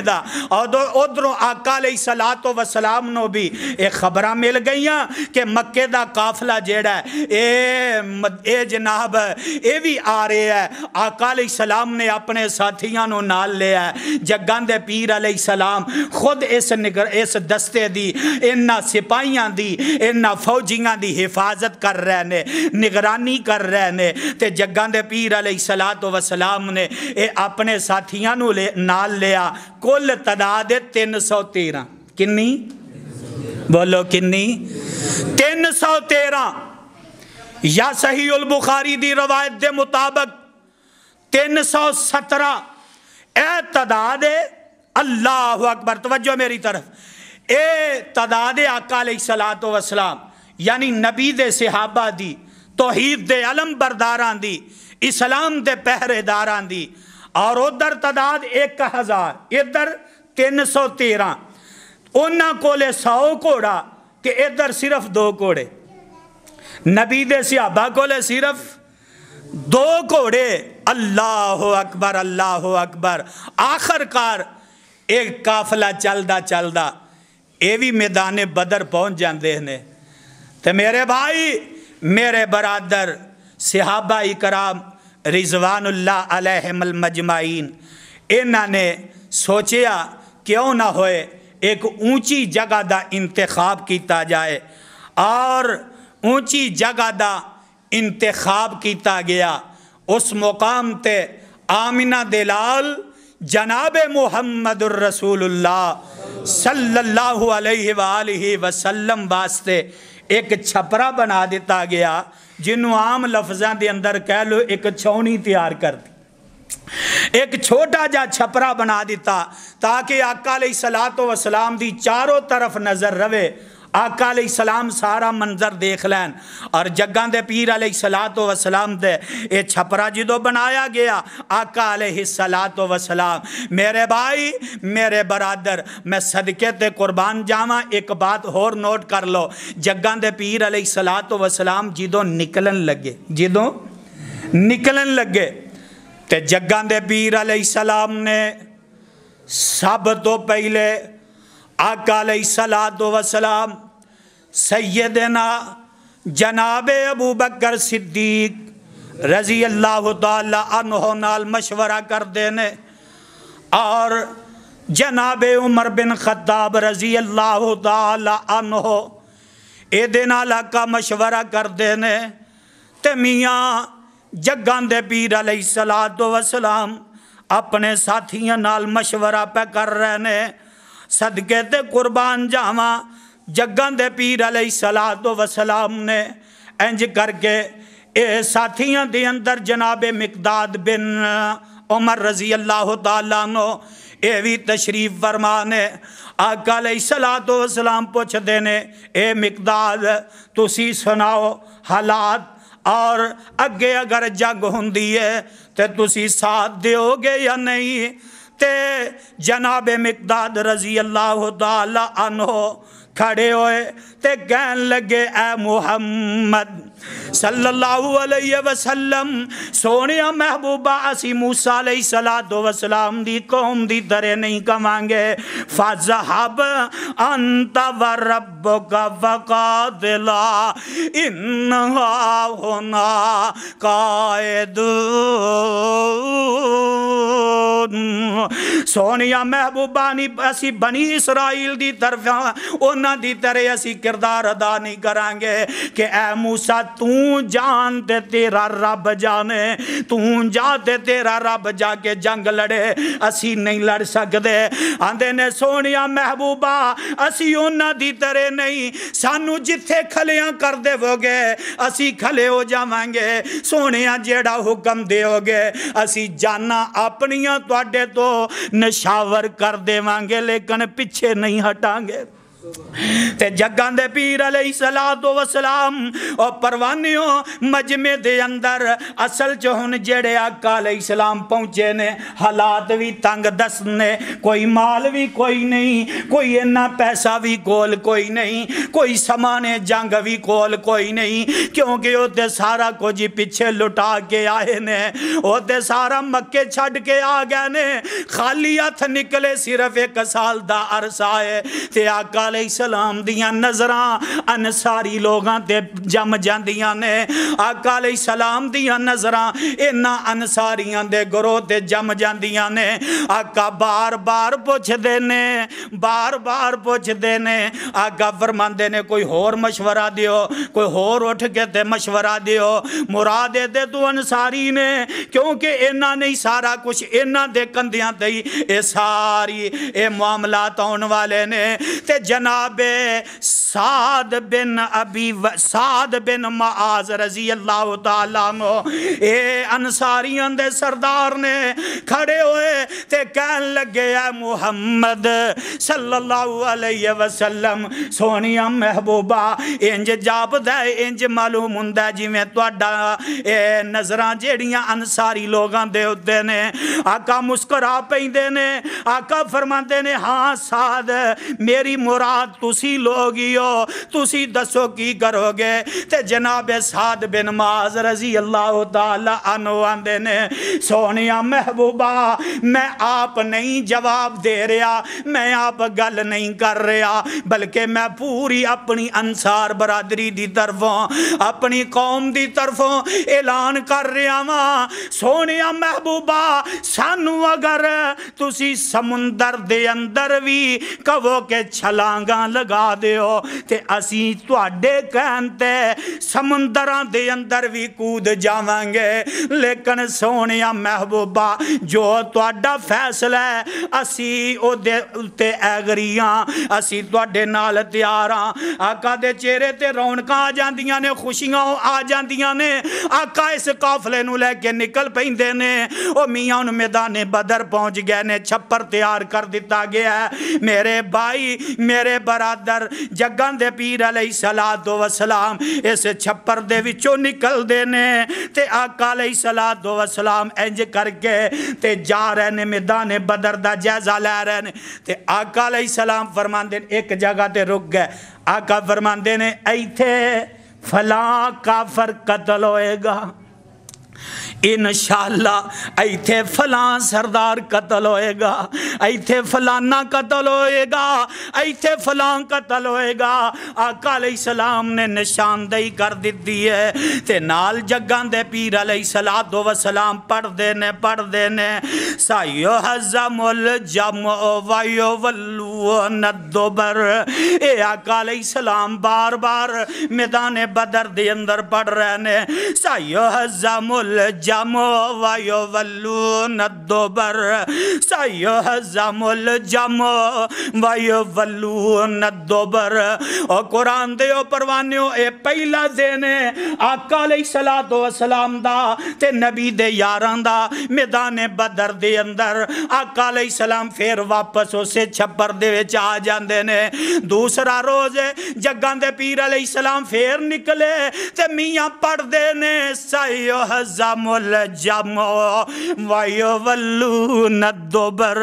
دا اور ادھروں آقا علیہ الصلوۃ والسلام نو بھی ایک خبراں مل گئیاں کہ مکے دا قافلہ جیڑا ہے اے جناب اے بھی آ رہے ہے. آقا علیہ السلام نے اپنے ساتھیاں نو نال لیا ہے. جگاں دے پیر علیہ السلام خود اس دستے دی انہاں سپاہیاں دی انہاں فوجیاں دی حفاظت کر رہے نے نگرانی کر رہے نے. تے جگاں دے پیر علیہ الصلوۃ والسلام نے اے اپنے ساتھیاں نو نال لیا. کل تعداد 313. کنی بولو کنی؟ 313. یا صحیح البخاری دی روایت دے مطابق 317 اے تعداد اللہ اکبر. توجہ میری طرف. اے تعداد آقا علیہ الصلوۃ والسلام یعنی نبی دے صحابہ دی توحید دے علم برداران دی اسلام دے پہرے داران دی. اور ادھر تعداد 1000 ادھر 313. انہاں کولے 100 گھوڑا کہ ادھر صرف 2 گھوڑے. نبی دے صحابہ کولے صرف 2 گھوڑے. اللہ اکبر اللہ اکبر. آخر کار ایک قافلہ چلدا اے بھی میدان بدر پہنچ جاندے نے. تے میرے بھائی میرے برادر صحابہ اکرام رضوان اللہ علیہم المجمعین انہاں نے سوچیا کیوں نہ ہوئے ایک اونچی جگہ دا انتخاب کیتا جائے. اور اونچی جگہ دا انتخاب کیتا گیا. اس مقام تے آمنہ دلال جناب محمد الرسول اللہ صلی اللہ علیہ وآلہ وسلم واسطے ایک چھپرا بنا دیتا گیا جنہوں عام لفظاں دے اندر کہہ لو ایک چھونی تیار کر دی. ایک چھوٹا جا چھپرا بنا دیتا تاکہ آقا علیہ الصلوۃ والسلام دی چاروں طرف نظر رہے. آقا علیہ السلام سارا منظر دیکھ لین. اور جگاں دے پیر علیہ الصلوۃ والسلام دے اے چھپرا جدو بنایا گیا آقا علیہ الصلوۃ والسلام میرے بھائی میرے برادر میں صدقے تے قربان جاواں. ایک بات اور نوٹ کر لو. جگاں دے پیر علیہ الصلوۃ والسلام جدو نکلن لگے تے جگاں دے پیر علیہ السلام نے سب تو پہلے آقا علیہ الصلوۃ والسلام سیدنا جناب ابو بکر صدیق رضی اللہ تعالی عنہ نال مشورہ کر دینے اور جناب عمر بن خطاب رضی اللہ تعالی عنہ اے دے نال کا مشورہ کر دینے. تے میاں جگاں دے پیر علیہ الصلوۃ والسلام اپنے ساتھیاں نال مشورہ پہ کر رہے نے. صدقے تے قربان جاواں جگاں دے پیر علیہ الصلوۃ والسلام نے انج کر کے اے ساتھیاں دے اندر جناب مقداد بن عمر رضی اللہ تعالیٰ عنہ اے بھی تشریف فرمانے. آقا علیہ الصلوۃ والسلام پوچھ دینے اے مقداد تسی سناؤ حالات اور اگے اگر جنگ ہوندی ہے تے تسی ساتھ دیو گے یا نہیں. تے جناب مقداد رضی اللہ تعالی عنہ کھڑے ہوئے تے کہن لگے اے محمد صلی اللہ علیہ وسلم سونیا محبوبہ اسی موسیٰ علیہ السلام دی قوم دی طرح نہیں کمانگے. فَذَهَبْ أَنْتَ وَرَبُّكَ فَقَاتِلَا إِنَّهَا هُنَا قَائِدُونَ. سونیا محبوبانی اسی بنی اسرائیل دی طرف ان انہاں دی طرح اسی کردار ادا نہیں کرانگے کہ اے موسیٰ تو جان تے تیرا رب جانے، تو جا تے تیرا رب جا کے جنگ لڑے، اسی نہیں لڑ سکدے۔ آندے نے سونیا محبوبہ اسی انہاں دی طرح نہیں، سانو جتھے کھلیاں کر دے ہو گے اسی کھلے ہو جاوانگے، سونیا جیڑا حکم دے ہو گے اسی جانا اپنیاں توڑے تو نشاور کر دے وانگے، لیکن پیچھے نہیں ہٹانگے۔ تے جگان دے پیر علیہ السلام اور پروانیوں مجمع دے اندر اصل چہن جڑے آقا علیہ السلام پہنچے نے، حالات بھی تنگ دست نے، کوئی مال بھی کوئی نہیں، کوئی انہ پیسہ بھی کول کوئی نہیں، کوئی سامان جنگ بھی کول کوئی نہیں، کیونکہ وہ تے سارا کچھ پیچھے لٹا کے آئے نے، وہ تے سارا مکے چھڑ کے آ گئے نے، خالی ہاتھ نکلے صرف 1 سال دا عرصہ ہے۔ تے آقا علیہ السلام دیاں نظران انصاری لوگاں تے جم جاندیاں نے، آقا علیہ السلام دیاں نظران انہاں انصاریاں دے گروہ تے جم جاندیاں نے۔ آقا بار بار پوچھ دینے، بار بار پوچھ دینے، آقا فرماندے نے کوئی ہور مشورہ دیو، کوئی ہور اٹھ کے تے مشورہ دیو، مراد دے تو انصاری نے، کیونکہ انہاں نہیں سارا کچھ انہاں دے کندیاں تے اے ساری اے معاملات آن والے نے۔ تے جناب سعد بن معاذ رضی اللہ تعالیٰ عنہ اے انصاریاں دے سردار نے کھڑے ہوئے تے کہن لگے اے محمد صلی اللہ علیہ وسلم، سونیا محبوبہ انج جاب دے انج معلوم ہندہ جی میں توڑا اے نظران جیڑیاں انصاری لوگاں دے ہوتے نے۔ آقا مسکرا پہندے نے، آقا فرماندے نے ہاں سعد میری مراد تسی لوگی ہو، تسی دسو کی کرو گے؟ تے جناب سعد بن معاذ رضی اللہ تعالیٰ عنہ آندے نے سونیا محبوبہ میں آپ نہیں جواب دے رہا، میں آپ گل نہیں کر رہا، بلکہ میں پوری اپنی انصار برادری دی طرفوں اپنی قوم دی طرفوں اعلان کر رہا ہاں۔ سونیا محبوبہ سانو اگر تسی سمندر دے اندر بھی کہو کہ چھلانگاں لگا دیو تے اسی تواڈے کہنتے سمندران دے اندر بھی کود جاوانگے، لیکن سونیا محبوبہ جو تواڈا فیصلہ ہے اسی او دے تے ایگریاں، اسی تواڈے نال تیاراں۔ آقا دے چہرے تے رونقاں آ جاندیاں نے، خوشیاں آ جاندیاں نے۔ آقا اس قافلے نو لے کے نکل پیندے نے، او میاں ان میدان بدر پہنچ گئے نے، چھپر تیار کر دیتا گیا ہے۔ میرے بھائی میرے برادر جگان دے پیر علیہ السلام اس چھپر دے وچوں نکل دینے تے آقا علیہ السلام انج کر کے تے جا رہے نے، میدان بدر دا جائزہ لے رہے نے۔ تے آقا علیہ السلام فرمان دے ایک جگہ تے رک گئے، آقا فرمان دے نے ایتھے فلاں کافر قتل ہوئے گا، انشاءاللہ ایتھے فلاں سردار قتل ہوئے گا، ایتھے فلانا قتل ہوئے گا، ایتھے فلاں قتل ہوئے گا۔ آقا علیہ السلام نے نشاندہی کر دیتی ہے تے نال جگان دے پیر علیہ السلام پڑھ دینے سَيُحْزَمُ الْجَمْعُ وَيُوَلُّونَ الدُّبُرَ۔ اے آقا علیہ السلام بار بار میدان بدر دے اندر پڑھ رہے نے سَيُحْزَمُ الجمع وَيُوَلُّونَ الدُّبُرَ، سَيُحْزَمُ الجمع وَيُوَلُّونَ الدُّبُرَ۔ اور قرآن دے او پروانیوں اے پہلا دینے آقا علیہ السلام دا تے نبی دے یاران دا میدان بدر دے اندر آقا علیہ السلام پھر واپس اسے چھپر دے وچ آ جاندے نے۔ دوسرا روز جگان دے پیر علیہ السلام پھر نکلے تے میاں پڑھ دینے سَيُحْزَمُ الجمع وَيُوَلُّونَ الدُّبُرَ۔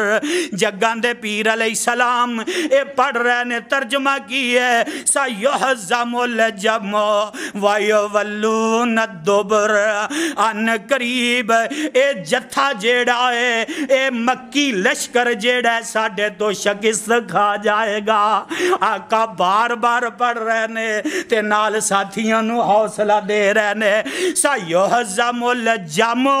جگان دے پیر علیہ السلام اے پڑھ رہے نے، ترجمہ کی ہے سَيُحْزَمُ الجمع وَيُوَلُّونَ الدُّبُرَ۔ ان قریب اے جتھا جیڑا ہے اے مکی لشکر جیڑا ہے ساڑھے تو شکست کھا جائے گا۔ آقا بار بار پڑھ رہے نے تے نال ساتھیاں نو حوصلہ دے رہے نے سَيُحْزَمُ الجمع جامو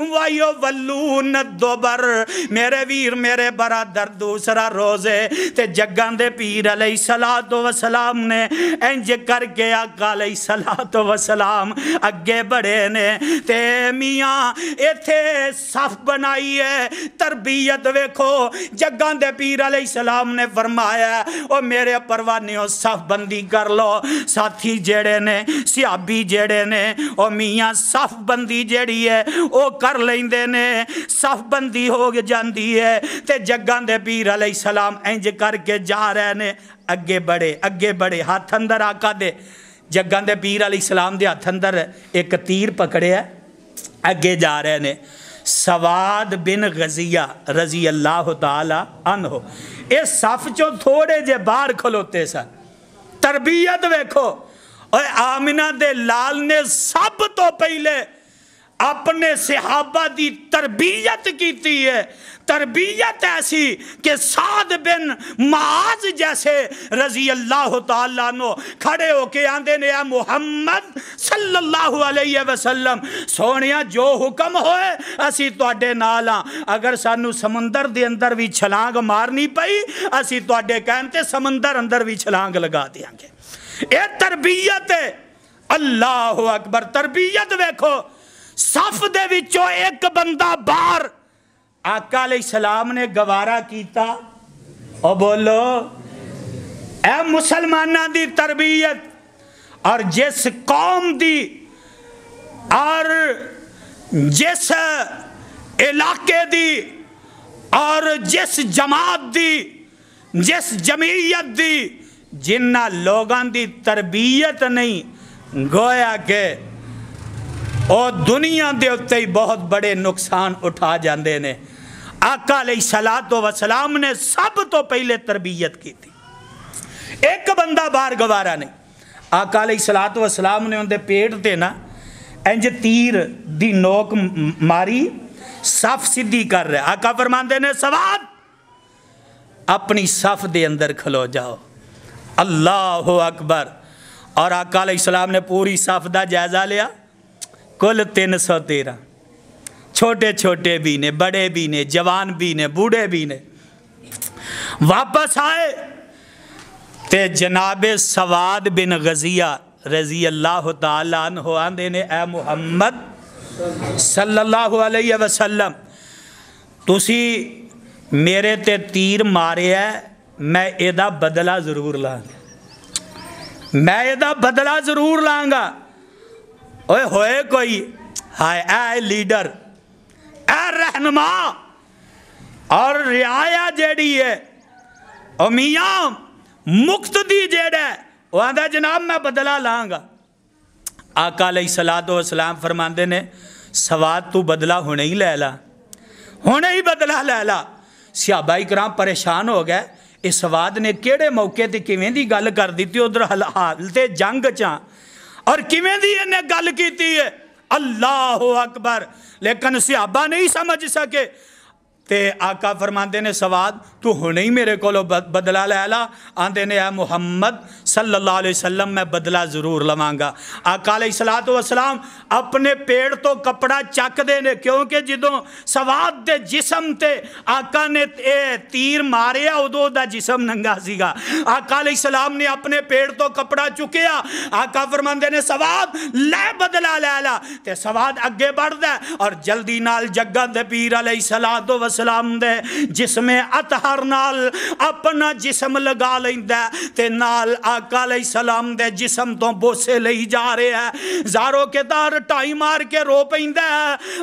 وایو ولون دوبر میرے ویر میرے برادر دوسرا روزے تے جگاں دے پیر علیہ السلام نے انج کر کے آقا علیہ السلام اگے بڑے نے تے میاں ایتھے صف بنائی ہے تربیت ویکھو جگاں دے پیر علیہ السلام نے فرمایا او میرے پروانیوں صف بندی کر لو ساتھی جیڑے نے صحابی جیڑے نے او میاں صف بندی جیڑی ہے او کر لیندے نے صف بندی ہو جاندی ہے تے جگاں دے پیر علیہ السلام انج کر کے جا رہے نے اگے بڑے ہاتھ اندر آقا دے جگاں دے پیر علیہ السلام دے ہاتھ اندر ایک تیر پکڑے ہے اگے جا رہے نے سواد بن غزیہ رضی اللہ تعالی عنہ اس صف چو تھوڑے جے باہر کھلوتے سن تربیت ویکھو اور آمنہ دے لال نے سب تو پہلے اپنے صحابہ دی تربیت کیتی ہے تربیت ایسی کہ سعد بن معاذ جیسے رضی اللہ تعالیٰ عنہ کھڑے ہو کے آندے نے محمد صلی اللہ علیہ وسلم سونیا جو حکم ہوئے اسی تواڈے نال ہاں اگر سانو سمندر دے اندر بھی چھلانگ مارنی پئی اسی تواڈے کہنتے سمندر اندر بھی چھلانگ لگا دیاں گے اے تربیت ہے اللہ اکبر تربیت ویکھو صف دے وچوں ایک بندہ باہر آقا علیہ السلام نے گوارا کیتا او بولو اے مسلمانہ دی تربیت اور جس قوم دی اور جس علاقے دی اور جس جماعت دی جس جمعیت دی جنہ لوگاں دی تربیت نہیں گویا کہ اور دنیا دے اتے ہی بہت بڑے نقصان اٹھا جاندے نے آقا علیہ السلام نے سب تو پہلے تربیت کی تھی ایک بندہ باہر گوارا نہیں آقا علیہ السلام نے ان دے پیٹ تے نا انج تیر دی نوک ماری صف سدھی کر رہے آقا فرماندے نے سواد اپنی صف دے اندر کھلو جاؤ اللہ اکبر اور آقا علیہ السلام نے پوری صف دا جائزہ لیا کل 313 چھوٹے چھوٹے بھی نے بڑے بھی نے جوان بھی نے بوڑھے بھی نے واپس آئے تے جناب سواد بن غزیہ رضی اللہ تعالیٰ عنہ آندے نے اے محمد صلی اللہ علیہ وسلم تسی میرے تے تیر مارے ہے میں ایدہ بدلہ ضرور لانگا اوے ہوئے کوئی ہائے اے لیڈر اے رہنما اور رعایا جیڑی ہے او میاں مقتدی جیڑا ہے وہ آندھا جناب میں بدلہ لانگا آقا علیہ السلام فرماندے نے سواد تو بدلہ ہونے ہی بدلہ لے لا صحابہ کرام پریشان ہو گئے اس سواد نے کیڑے موقع تے کیویں دی گل کر دیتی ادھر حالتے جنگ چاں اور کیویں دی انہیں گل کیتی ہے اللہ اکبر لیکن صحابہ نہیں سمجھ سکے تے آقا فرماندے نے سواد تو ہونے ہی میرے کو بدلہ لے لا آندے نے اے محمد صلی اللہ علیہ وسلم میں بدلہ ضرور لوانگا آقا علیہ السلام اپنے پیڑ تو کپڑا چک دے نے کیونکہ جدوں سواد دے جسم تے آقا نے تیر ماریا ادو دا جسم ننگا سیگا آقا علیہ السلام نے اپنے پیڑ تو کپڑا چکیا آقا فرماندے نے سواد لے بدلہ لے لا تے سواد اگے بڑھ دے اور جلدی نال جگہ دے پیر علیہ السلام دے جسم اطہر نال اپنا جسم لگا لیندے تے نال آقا علیہ السلام دے جسم تو بوسے لئی جا رہے ہیں زاروں کے دار ٹائی مار کے رو پیندے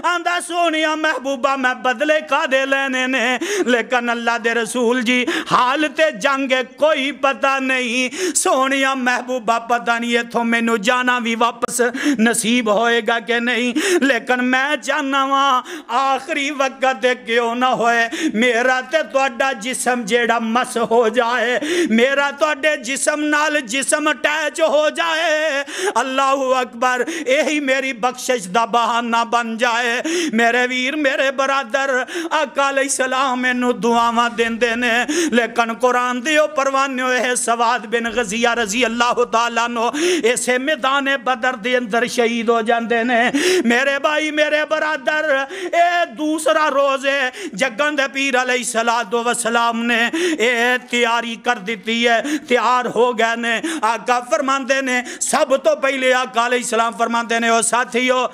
آندہ سونیا محبوبہ میں بدلے کا دے لینے نے لیکن اللہ دے رسول جی حالت جنگ کوئی پتہ نہیں سونیا محبوبہ پتہ نہیں ہے تو میں نو جانا بھی واپس نصیب ہوئے گا کہ نہیں لیکن میں جانا وہاں آخری وقت کیوں نہ ہوئے میرا تے تواڈا جسم جیڑا مس ہو جائے میرا تواڈے جسم نال جسم اٹیچ ہو جائے اللہ اکبر یہی میری بخشش دا بہانہ بن جائے میرے ویر میرے برادر آقا علیہ السلام انہوں دعاواں دیندے نے لیکن قرآن دیو پروانے ہوئے سواد بن غزیہ رضی اللہ تعالیٰ نو اسے میدان بدر دے اندر شہید ہو جاندے نے میرے بھائی میرے برادر اے دوسرا روز ہے جگن دے پیر علیہ السلام نے اے تیاری کر دیتی ہے تیار ہو گئے نے آقا فرماندے نے سب تو پہلے آقا علیہ السلام فرماندے نے او ساتھیو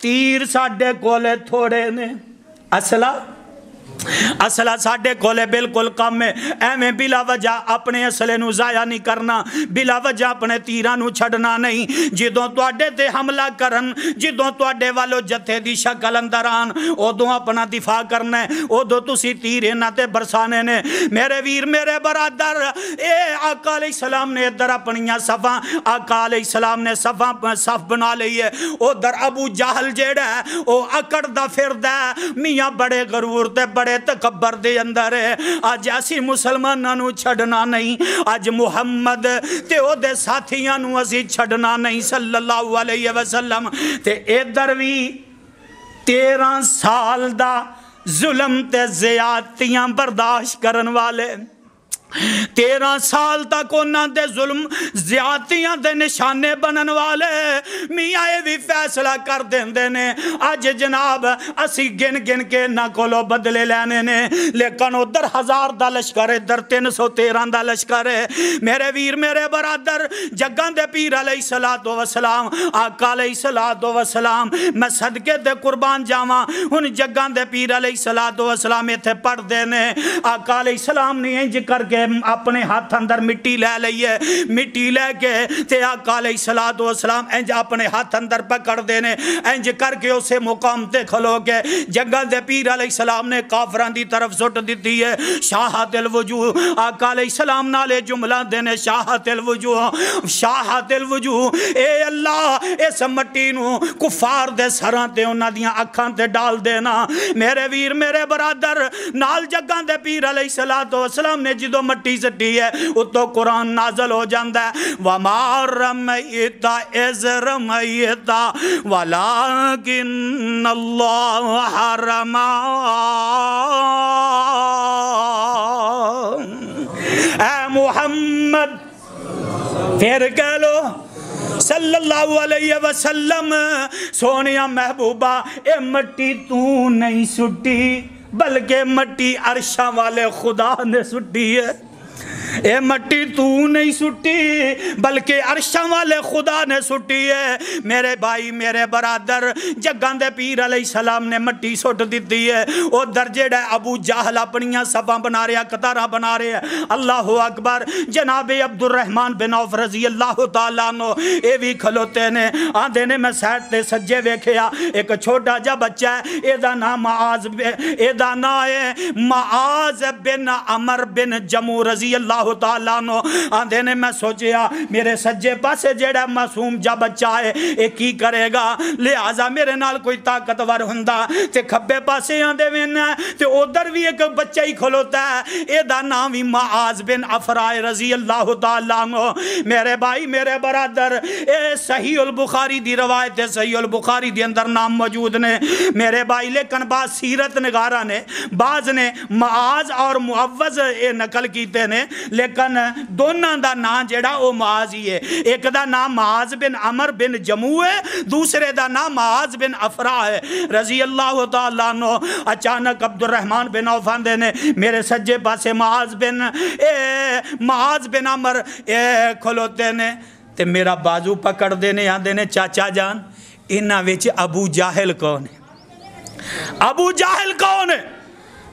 تیر ساڑھے کولے تھوڑے نے اسلحہ ساڑھے کولے بالکل کم ہے ایویں بلا وجہ اپنے اسلحے نو ضائع نہیں کرنا بلا وجہ اپنے تیراں نو چھڑنا نہیں جدوں تواڈے تے حملہ کرن جدوں تواڈے والو جتھے دی شکل اندر آن ادوں اپنا دفاع کرنا ہے ادوں تسی تیر انہاں تے برسانے نے میرے ویر میرے برادر اے آقا علیہ السلام نے ادھر اپنیاں صفاں آقا علیہ السلام نے صف بنا لئی ہے ادھر ابو جہل جیڑا ہے او اکڑ دا پھردا ہے میاں بڑے غرور تے بڑے تکبر دے اندر ہے آج ایسی مسلمانوں نو چھڑنا نہیں آج محمد تے او دے ساتھیاں نو اسی چھڑنا نہیں صلی اللہ علیہ وسلم تے ادھر بھی 13 سال دا ظلم تے زیادتیاں برداشت کرن والے 13 سال تک انہاں دے ظلم زیادتیاں دے نشانے بنن والے میاں یہ بھی فیصلہ کر دیندے نے آج جناب اسی گن گن کے نہ کولو بدلے لینے نے لیکن ادھر 1000 دا لشکر ہے ادھر 313 دا لشکر ہے میرے ویر میرے برادر جگان دے پیر علیہ السلام آقا علیہ السلام میں صدقے دے قربان جاواں ان جگان دے پیر علیہ السلام ایتھے پڑھ دینے آقا علیہ السلام نے انج کر کے اپنے ہاتھ اندر مٹی لے لئیے مٹی لے کے تے آقا علیہ السلام انج اپنے ہاتھ اندر پکڑ دینے انج کر کے اسے مقام تے کھلو کے جنگل دے پیر علیہ السلام نے کافران دی طرف سٹ دیتی ہے شاہت الوجوہ آقا علیہ السلام نالے جملہ دینے شاہت الوجوہ اے اللہ اس مٹی نو کفار دے سران تے انہ دیاں اکھان تے ڈال دینا میرے ویر میرے برادر نال جگان دے پیر علیہ السلام نے جدو مٹی سٹی ہے اتو قرآن نازل ہو جاندہ ہے وَمَا رَمَيْتَ إِذْ رَمَيْتَ وَلَكِنَّ اللَّهَ حَرَمَا اے محمد پھر کہہ لو صلی اللہ علیہ وسلم سونیا محبوبہ اے مٹی تو نہیں سٹی بلکہ مٹی عرشاں والے خدا نے سٹی ہے اے مٹی تو نہیں سٹی بلکہ عرشاں والے خدا نے سٹی ہے میرے بھائی میرے برادر جگان دے پیر علیہ السلام نے مٹی سٹ دیتی ہے او درجے ڈے ابو جہل اپنیاں صفاں بنا رہے ہیں قطارہ بنا رہے ہیں اللہ اکبر جناب عبد الرحمن بن عوف رضی اللہ تعالیٰ عنہ اے بھی کھلوتے نے آندے نے میں سیٹ تے سجے ویکھیا ایک چھوٹا جا بچہ ہے اے دا نام معاذ بن عمر بن جمو رضی اللہ تعالیٰ عنہ آندے نے میں سوچیا میرے سجے پاسے جیڑا معصوم جا بچہ ہے ایک کی کرے گا لہذا میرے نال کوئی طاقتور ہندا تے کھبے پاسے آندے وینا تے ادھر بھی ایک بچہ ہی کھلوتا ہے اے دا نام ہی معاذ بن افرائے رضی اللہ تعالیٰ عنہ میرے بھائی میرے برادر اے صحیح البخاری دی روایت ہے صحیح البخاری دی اندر نام موجود نے میرے بھائی لیکن بعض سیرت نگارہ نے بعض نے معاذ اور معوض اے نقل کیتے نے لیکن دونوں دا نام جیڑا او معاذ ہی ہے ایک دا نام معاذ بن عمر بن جمو ہے دوسرے دا نام معاذ بن افرا ہے رضی اللہ تعالیٰ عنہ اچانک عبد الرحمن بن عوف آندے نے میرے سجے پاسے معاذ بن عمر کھلوتے نے تے میرا بازو پکڑ دینے آندے نے چاچا جان انہاں وچ ابو جاہل کون ہے ابو جاہل کون ہے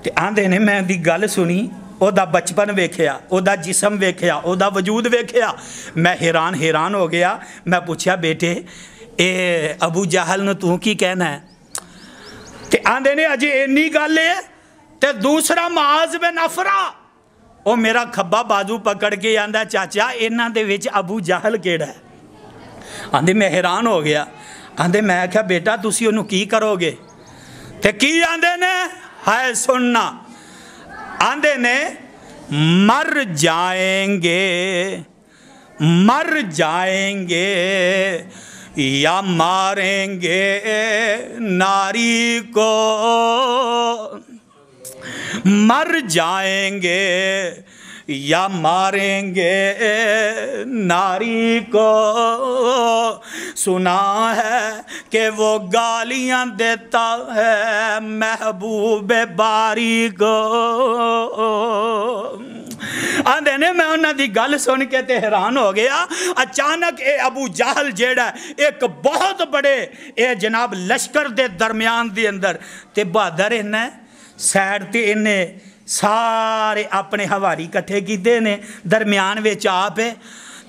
تے آندے نے میں دی گل سنی او دا بچپن ویکھیا او دا جسم ویکھیا او دا وجود ویکھیا میں حیران ہو گیا میں پوچھا بیٹے اے ابو جہل نے تو کی کہنا ہے تے آندے نے اجے اینی گل ہے تے دوسرا معاذ بن افرا او میرا کھبا بازو پکڑ کے آندا چاچا انہاں دے وچ ابو جہل کیڑا ہے آندے میں حیران ہو گیا آندے میں کہا بیٹا تسی اونوں کی کرو گے تے کی آندے نے ہے سننا آندے نے مر جائیں گے یا ماریں گے ناری کو، مر جائیں گے یا ماریں گے ناری کو، سنا ہے کہ وہ گالیاں دیتا ہے محبوب باری کو۔ آندے نے میں انہاں دی گل سن کے تے حیران ہو گیا۔ اچانک اے ابو جہل جیڑا ایک بہت بڑے اے جناب لشکر دے درمیان دی اندر تے بہادر انہیں سیڈ تے انہیں سارے اپنے ہواری کٹھے کیتے نے، درمیان وچ آپ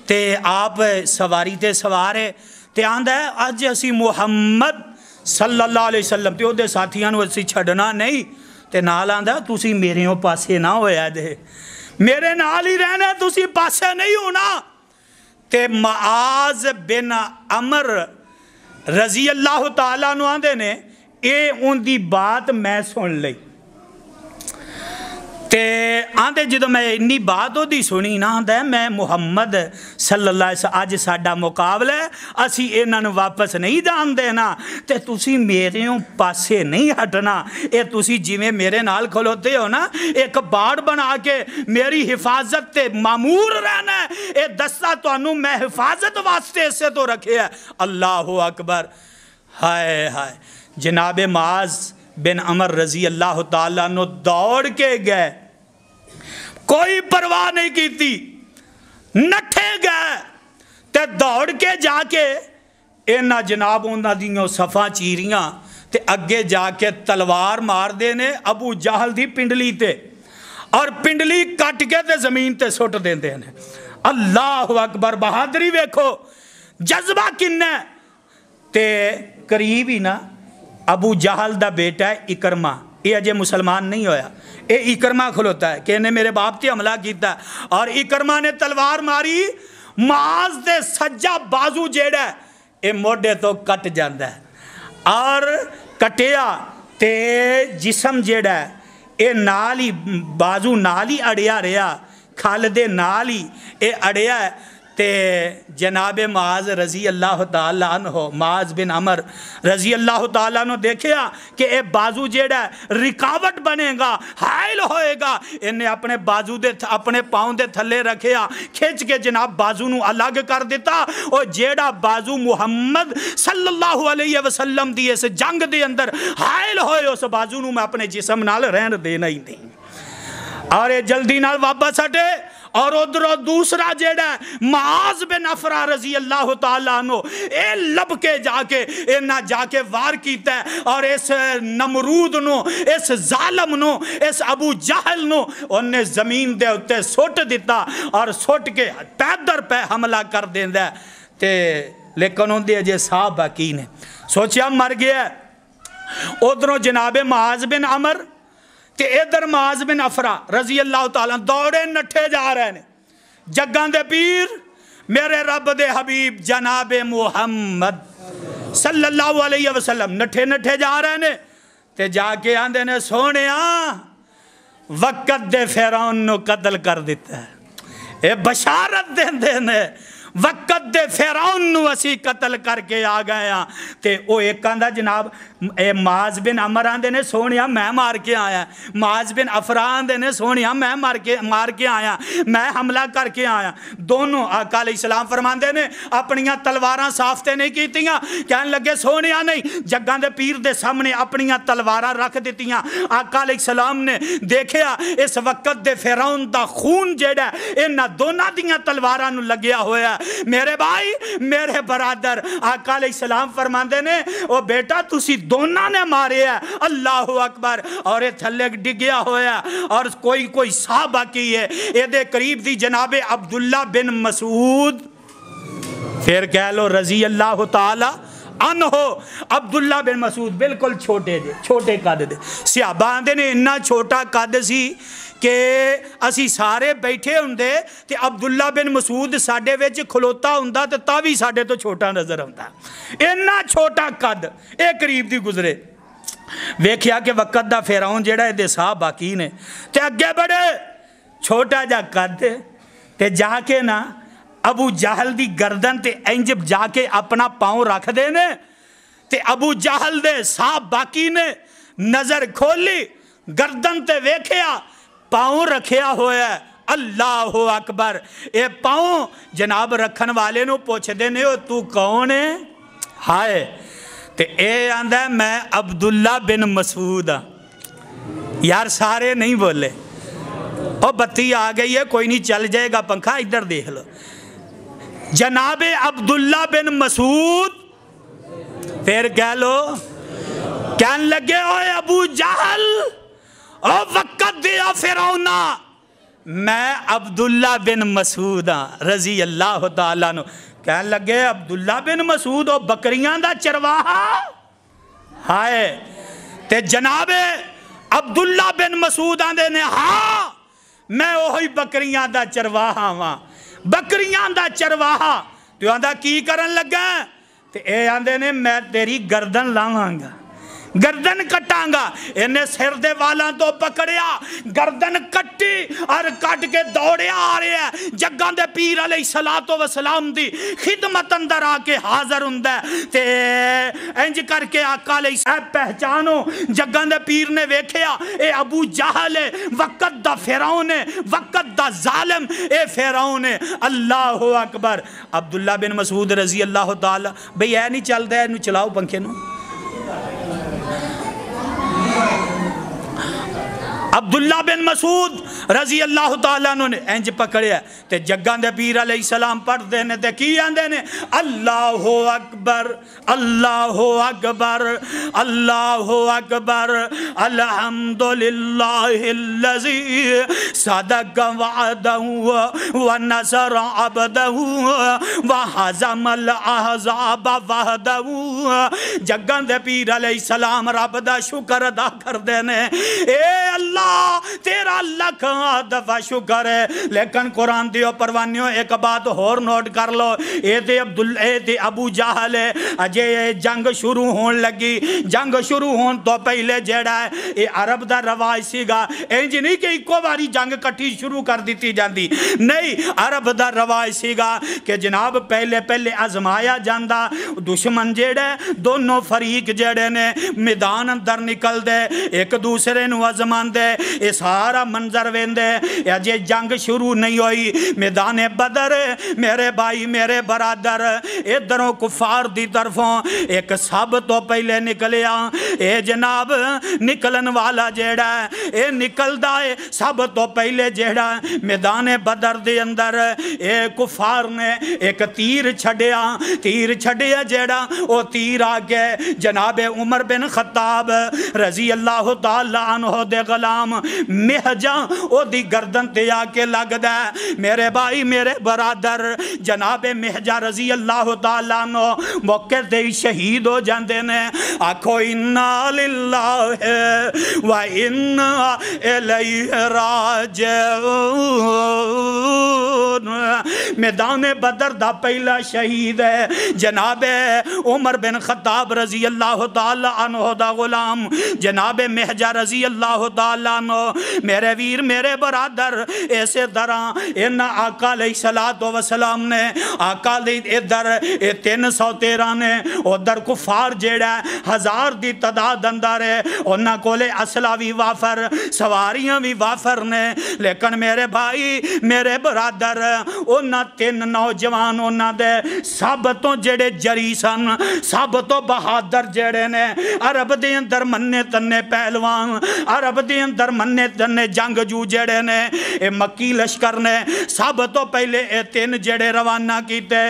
تے آپ سواری تے سوارے تے آندا ہے اج اسی محمد صلی اللہ علیہ وسلم تے اودے ساتھیاں نو اسی چھڈنا نہیں، تے نال آندا تسی میرے پاسے نہ ہویا دے، میرے نال ہی رہنا، تسی پاسے نہیں ہونا۔ تے معاذ بن عمر رضی اللہ تعالیٰ عنہ آندے نے اے ان دی بات میں سن لئی، تے آندے جدو میں انی بات ہو دی سنی نا، آندہ ہے میں محمد صلی اللہ علیہ وسلم آج ساڈا مقابلہ ہے، اسی انہاں نوں واپس نہیں جان دینا، تے تسی میرے پاسے نہیں ہٹنا، اے تسی جویں میرے نال کھلوتے ہو نا، ایک باڑ بنا کے میری حفاظت تے معمور رہنا ہے، اے دستہ تو انہوں میں حفاظت واسطے سے تو رکھے ہے۔ اللہ اکبر، ہائے ہائے، جناب معاذ بن عمر رضی اللہ تعالیٰ عنہ دوڑ کے گئے، کوئی پرواہ نہیں کیتی، نٹھے گئے تے دوڑ کے جا کے اینا جناب انہاں دیوں صفاں چیریاں تے اگے جا کے تلوار مار دینے ابو جہل دی پنڈلی تے، اور پنڈلی کٹ کے تے زمین تے سٹ دیندے نے۔ اللہ اکبر، بہادری ویکھو، جذبہ کنے تے قریب ہی نا ابو جہل دا بیٹا ہے اکرمہ، یہ اجے مسلمان نہیں ہویا، اے اکرمہ کھلوتا ہے کہ انہیں میرے باپ تے حملہ کیتا ہے، اور اکرمہ نے تلوار ماری، معاذ دے سجا بازو جیڑا ہے اے موڑے تو کٹ جاندہ ہے، اور کٹیا تے جسم جیڑا ہے اے نالی بازو نالی اڑیا رہا، خالد نالی اے اڑیا ہے، تے جناب معاذ رضی اللہ تعالیٰ عنہ، معاذ بن عمر رضی اللہ تعالیٰ عنہ دیکھیا کہ اے بازو جیڑا ہے رکاوٹ بنے گا، حائل ہوئے گا، انہیں اپنے بازو دے اپنے پاؤں دے تھلے رکھیا، کھچ کے جناب بازو نو الگ کر دیتا، اور جیڑا بازو محمد صلی اللہ علیہ وسلم دی اس جنگ دے اندر حائل ہوئے، اس بازو نو میں اپنے جسم نال رہن دینا ہی نہیں، اور اے جلدی نال واپس ہٹے، اور ادھر دوسرا جیڑا ہے معاذ بن افرا رضی اللہ تعالیٰ عنہ اے لب کے جا کے اینا جا کے وار کیتا ہے، اور اس نمرود نو، اس ظالم نو، اس ابو جہل نو انہیں زمین دے اتے سوٹ دیتا، اور سوٹ کے پیدر پہ حملہ کر دیندہ ہے، تے لیکن ان دے جے صاحب باقی نے سوچیا مر گیا ہے۔ ادھروں جناب معاذ بن عمر تے ادھر معاذ بن افرا رضی اللہ تعالیٰ دوڑے نٹھے جا رہے ہیں، جگان دے پیر میرے رب دے حبیب جناب محمد صلی اللہ علیہ وسلم نٹھے جا رہے ہیں، تے جا کے آندے نے سونیا وقت دے فیرون نو قتل کر دیتا ہے، اے بشارت دے نے وقت دے فیرون نو اسی قتل کر کے آ گئے ہیں، تے او ایک آندہ جناب اے معاذ بن عمر آندے نے سونیا میں مار کے آیا، معاذ بن افرا آندے نے سونیا میں مار کے آیا، میں حملہ کر کے آیا، دونوں آقا علیہ السلام فرماندے نے اپنیاں تلواراں صافتے نہیں کیتیاں، کہنے لگے سونیا نہیں، جگان دے پیر دے سامنے اپنیاں تلواراں رکھ دیتیاں، آقا علیہ السلام نے دیکھیا اس وقت دے فیرون دا خون جیڑا انہاں دونوں دیاں تلواراں نو لگیا ہویا، میرے بھائی میرے برادر، آقا علیہ السلام فرماندے نے او بیٹا تسی دونوں نے مارے ہے، اللہ اکبر، اور یہ تھلے ڈگیا ہویا، اور کوئی صحابہ کی ہے، یہ دے قریب دی جناب عبداللہ بن مسعود، پھر کہہ لو رضی اللہ تعالی عنہ، عبداللہ بن مسعود بالکل چھوٹے قد دے، صحابہ آندے نے انہا چھوٹا قد سی کہ اسی سارے بیٹھے ہوندے تے عبداللہ بن مسعود ساڑے ویچ کھلوتا ہوندہ تے تاوی ساڑے تو چھوٹا نظر ہوندہ، انہا چھوٹا قد ایک قریب دی گزرے، ویکھیا کہ وقت دا فرعون جیڑا ہے دے ساہ باقی نے تے اگے بڑے چھوٹا جا قد تے جا کے نا ابو جہل دی گردن تے انج جا کے اپنا پاؤں رکھ دے نے تے ابو جہل دے ساہ باقی نے نظر کھولی گردن تے ویکھیا پاؤں رکھیا ہویا ہے اللہ اکبر اے پاؤں جناب رکھن والے نو پوچھ دے نے تو کون ہے ہائے تے اے آندہ ہے میں عبداللہ بن مسعود یار سارے نہیں بولے اور بتی آ گئی ہے کوئی نہیں چل جائے گا پنکھا ادھر دیکھ لو جناب عبداللہ بن مسعود پھر کہہ لو کہنے لگے اوے ابو جہل او وقت دیا فرعونہ میں عبداللہ بن مسعود رضی اللہ تعالیٰ عنہ کہنے لگے عبداللہ بن مسعود او بکریاں دا چرواہا ہائے تے جناب عبداللہ بن مسعود آندے نے ہاں میں وہی بکریاں دا چرواہا ہاں بکریاں دا چرواہا تو آندہ کی کرن لگا تے اے آندے نے میں تیری گردن لاواں گا گردن کٹاں گا انہیں سر دے والاں تو پکڑیا گردن کٹی اور کٹ کے دوڑیا آ رہے ہیں جگاں دے پیر علیہ السلام دی خدمت اندر آ کے حاضر ہندہ تے انج کر کے آقا علیہ السلام پہچانو جگاں دے پیر نے ویکھیا اے ابو جہل ہے وقت دا فرعون ہے وقت دا ظالم اے فرعون ہے اللہ اکبر عبداللہ بن مسعود رضی اللہ تعالی بھئی اے نہیں چل دے انو چلاؤ پنکھے نو عبداللہ بن مسعود رضی اللہ تعالیٰ عنہ نے انج پکڑے ہیں تے جگان دے پیر علیہ السلام پڑھ دینے تے کی آندے نے اللہ اکبر اللہ اکبر اللہ اکبر الحمدللہ اللذی صدق وعدہ ونصر عبدہ وحزم الاحزاب وحدہ جگان دے پیر علیہ السلام رب دا شکر ادا کر دینے اے اللہ تیرا لکھاں دفعہ شکر ہے لیکن قرآن دیو پروانیوں ایک بات اور نوٹ کر لو اے دے ابو جہل ہے اجے جنگ شروع ہون لگی جنگ شروع ہون تو پہلے جیڑا ہے اے عرب دا رواج سی گا انج نہیں کہ ایکو باری جنگ کٹی شروع کر دیتی جاندی نہیں عرب دا رواج سی گا کہ جناب پہلے ازمایا جاندہ دشمن جیڑے دونوں فریق جیڑے نے میدان اندر نکل دے ایک دوسرے نو ازمان دے یہ سارا منظر ویندے یا جے جنگ شروع نہیں ہوئی میدان بدر میرے بھائی میرے برادر ادھروں کفار دی طرفوں ایک سب تو پہلے نکلیا اے جناب نکلن والا جیڑا ہے اے نکل دائے سب تو پہلے جیڑا ہے میدان بدر دی اندر اے کفار نے ایک تیر چھڑیا جیڑا او تیر آگے جناب عمر بن خطاب رضی اللہ تعالیٰ عنہ دے غلام مہجاں او دی گردن تے آکے لگ دے میرے بھائی میرے برادر جناب مہجاں رضی اللہ تعالیٰ عنہ موقع دے شہید ہو جاندے نے آکھو انا للہ و انا الیہ راجعون میدان بدر دا پہلا شہید ہے جناب عمر بن خطاب رضی اللہ تعالیٰ عنہ دا غلام جناب مہجاں رضی اللہ تعالیٰ عنہ میرے ویر میرے برادر ایسے دران ان آقا علیہ السلام نے آقا علیہ ادھر 313 نے ادھر کفار جیڑا ہے 1000 دی تعداد اندر ہے انہاں کولے اسلحہ بھی وافر سواریاں بھی وافر نے لیکن میرے بھائی میرے برادر انہاں 3 نوجوان انہاں دے سب تو جیڑے جری سن سب تو بہادر جیڑے نے عرب دے اندر مننے تنے پہلوان عرب دے اندر مننے تنے جنگ جو جیڑے نے اے مکی لشکر نے سب تو پہلے اے 3 جیڑے روانہ کیتے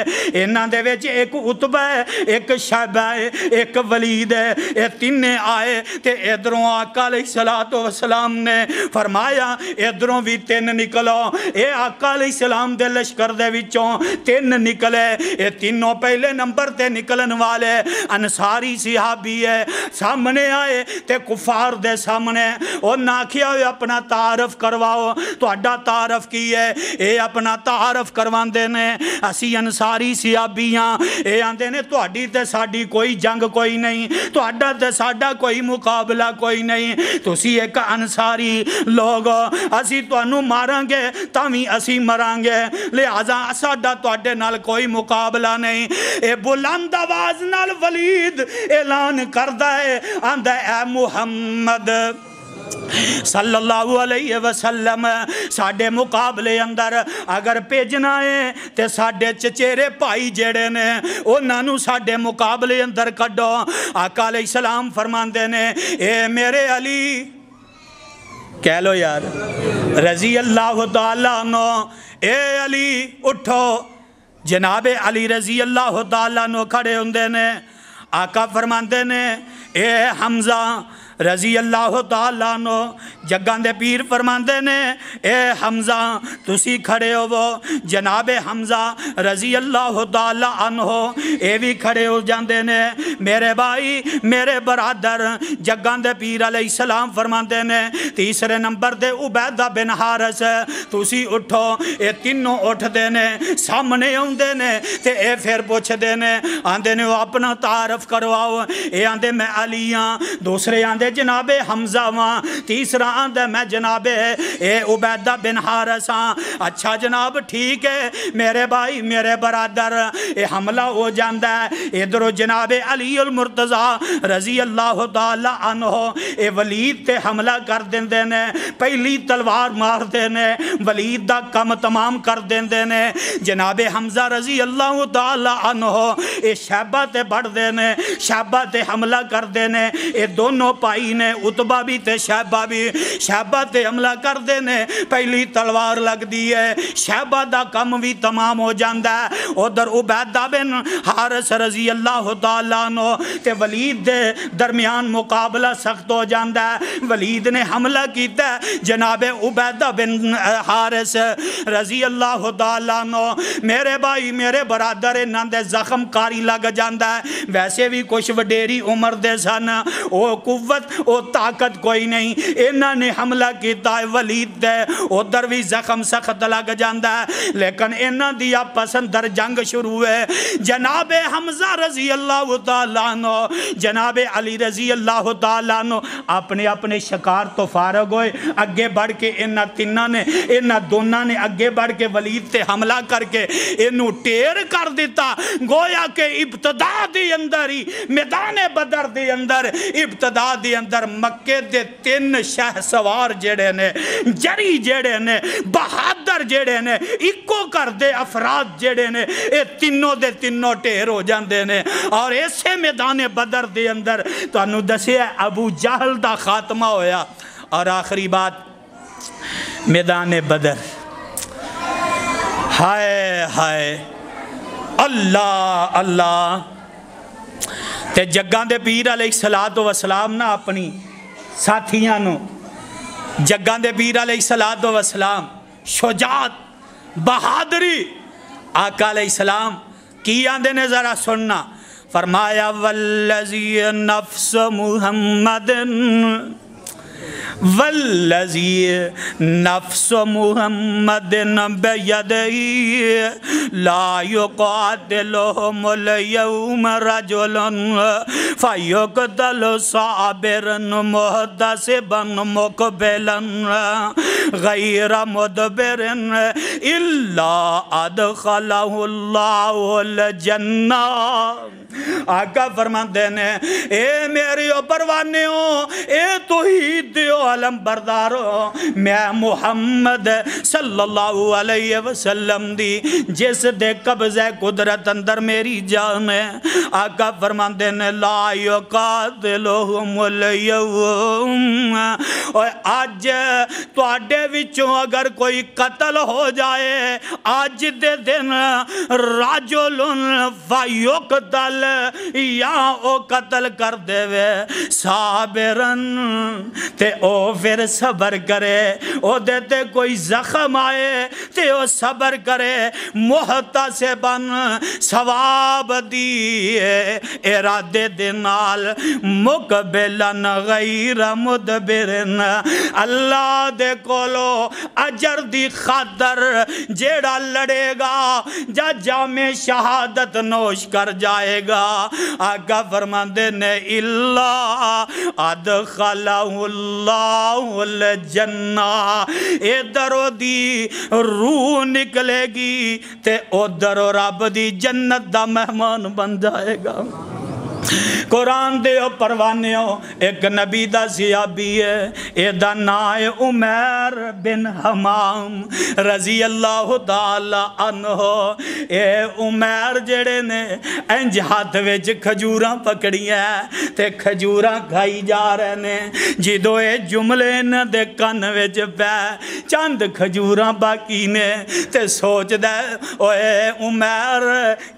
انہاں دے ویچ ایک عتبہ ہے ایک شعبہ ہے ایک ولید ہے اے 3 آئے تے ادھروں آقا علیہ السلام نے فرمایا ادھروں بھی 3 نکلو اے آقا علیہ السلام دے لشکر دے وچوں 3 نکلے، یہ تینوں پہلے نمبر تے نکلن والے انصاری صحابی ہے۔ سامنے آئے تے کفار دے سامنے انہاں آکھیا ہوئے اپنا تعارف کرواؤ، تہاڈا تعارف کی ہے؟ اے اپنا تعارف کرواندے نے اسی انصاری صحابی ہاں۔ اے آندے نے تہاڈی تے ساڈی کوئی جنگ کوئی نہیں، تہاڈا تے ساڈا کوئی مقابلہ کوئی نہیں، تسی ایک انصاری لوگ، اسی تانوں ماران گے تاویں اسی مران گے، لہذا ساڈا تہاڈے نال کوئی مقابلہ نہیں۔ اے بلند آواز نال ولید اعلان کردا ہے، آندا اے محمد صلی اللہ علیہ وسلم ساڈے مقابلے اندر اگر بھیجنا ہے تے ساڈے چچیرے بھائی جڑے نے انہاں نوں ساڈے مقابلے اندر کڈو۔ آقا علیہ السلام فرماندے نے اے میرے علی، کہہ لو یار، رضی اللہ تعالیٰ عنہ، اے علی اٹھو۔ جناب علی رضی اللہ تعالیٰ عنہ کھڑے ہوندے نے، آقا فرماندے نے اے حمزہ رضی اللہ تعالیٰ عنہ، جگان دے پیر فرماندے نے اے حمزہ تسی کھڑے ہو وہ، جناب حمزہ رضی اللہ تعالیٰ عنہ اے بھی کھڑے ہو جاندے نے، میرے بھائی میرے برادر۔ جگان دے پیر علیہ السلام فرماندے نے تیسرے نمبر دے عبیدہ بن حارث تسی اٹھو۔ اے تینوں اٹھ دے نے، سامنے ہوندے نے تے اے پھر پوچھ دے نے، آندے نے وہ اپنا تعارف کرواؤ۔ اے آندے میں علی ہاں، دوسرے آندے جناب حمزہ ہاں، تیسرا آندہ میں جناب اے عبیدہ بن حارث ہاں۔ اچھا جناب ٹھیک ہے میرے بھائی میرے برادر، اے حملہ ہو جاندہ ہے۔ ادھر جناب علی المرتضی رضی اللہ تعالیٰ عنہ اے ولید تے حملہ کر دیندے نے، پہلی تلوار مار دینے، ولید دا کم تمام کر دیندے نے۔ جناب حمزہ رضی اللہ تعالیٰ عنہ اے شہبہ تے بڑھ دینے، شہبہ تے حملہ کر دینے۔ اے دونوں پائی نے عتبہ بھی تے شہبہ بھی، شہبہ تے حملہ کر دینے، پہلی تلوار لگ دی ہے، شہبہ دا کم بھی تمام ہو جاندہ ہے۔ ادھر عبیدہ بن حارث رضی اللہ تعالیٰ عنہ تے ولید دے درمیان مقابلہ سخت ہو جاندہ ہے۔ ولید نے حملہ کیتا ہے، جناب عبیدہ بن حارث رضی اللہ تعالیٰ عنہ میرے بھائی میرے برادر انہاں دے زخم کاری لگ جاندہ ہے۔ ویسے بھی کچھ وڈیری عمر دے سن، او قوت او طاقت کوئی نہیں، انہاں نے حملہ کیتا ہے ولید دے، ادھر بھی زخم سخت لگ جاندہ ہے، لیکن انہاں دیا پسند در جنگ شروع ہے۔ جناب حمزہ رضی اللہ تعالیٰ عنہ، جناب علی رضی اللہ تعالیٰ عنہ اپنے اپنے شکار تو فارغ ہوئے، اگے بڑھ کے انہاں تینہ نے انہاں دونہ نے اگے بڑھ کے ولید تے حملہ کر کے انہوں ٹیر کر دیتا، گویا کہ ابتدا دی اندر ہی میدان بدر دی اندر ابتدا دی اندر مکے دے 3 شہ سوار جڑے نے، جری جڑے نے، بہادر جڑے نے، اکو کر دے افراد جڑے نے، اے تینوں دے تینوں ٹیر ہو جاندے نے۔ اور ایسے میدان بدر دے اندر تو انہوں دسے ابو جہل دا خاتمہ ہویا۔ اور آخری بات میدان بدر، ہائے ہائے اللہ اللہ، تے جگان دے پیر علیہ السلام نا اپنی ساتھیاں نو، جگان دے پیر علیہ السلام شجاعت بہادری، آقا علیہ السلام کی آندے نے ذرا سننا، فرمایا والذی نفس محمد والذی نفس محمد بیدی لا یقاتلہم اليوم رجل فیقتل صابرا محتسبا مقبلا غیر مدبر الا ادخلہ اللہ الجنہ۔ آقا فرماندے نے اے میری پروانے ہو، اے توحید دیو علم بردارو، میں محمد صلی اللہ علیہ وسلم دی جس دے قبضہ قدرت اندر میری جان ہے۔ آقا فرماندے نے لا یقاتلہم اليوم، اور آج تو آڈے دے وچوں اگر کوئی قتل ہو جائے آج دے دن رجل فیقتل یا او قتل کر دے وے صابرن تے او پھر صبر کرے او دے تے کوئی زخم آئے تے او صبر کرے محتسبن ثواب دیئے ارادے دے نال مقبلن غیر مدبرن اللہ دے کولو اجر دی خاطر جیڑا لڑے گا جا جامِ شہادت نوش کر جائے گا آقا فرماندے نے اللہ ادخلہ اللہ الجنہ ادھرو دی روح نکلے گی تے ادھرو رب دی جنت دا مہمان بن جائے گا قرآن دے پروانے ہو ایک نبی دا صحابی ہے اے دا نائے عمیر بن حمام رضی اللہ تعالی عنہ اے عمیر جڑے نے انج ہاتھ وچ کھجوراں پکڑی ہیں تے کھجوراں کھائی جا رہے نے جدو اے جملے نہ دے کن وچ پہ چند کھجوراں باقی نے تے سوچ دے اوے عمیر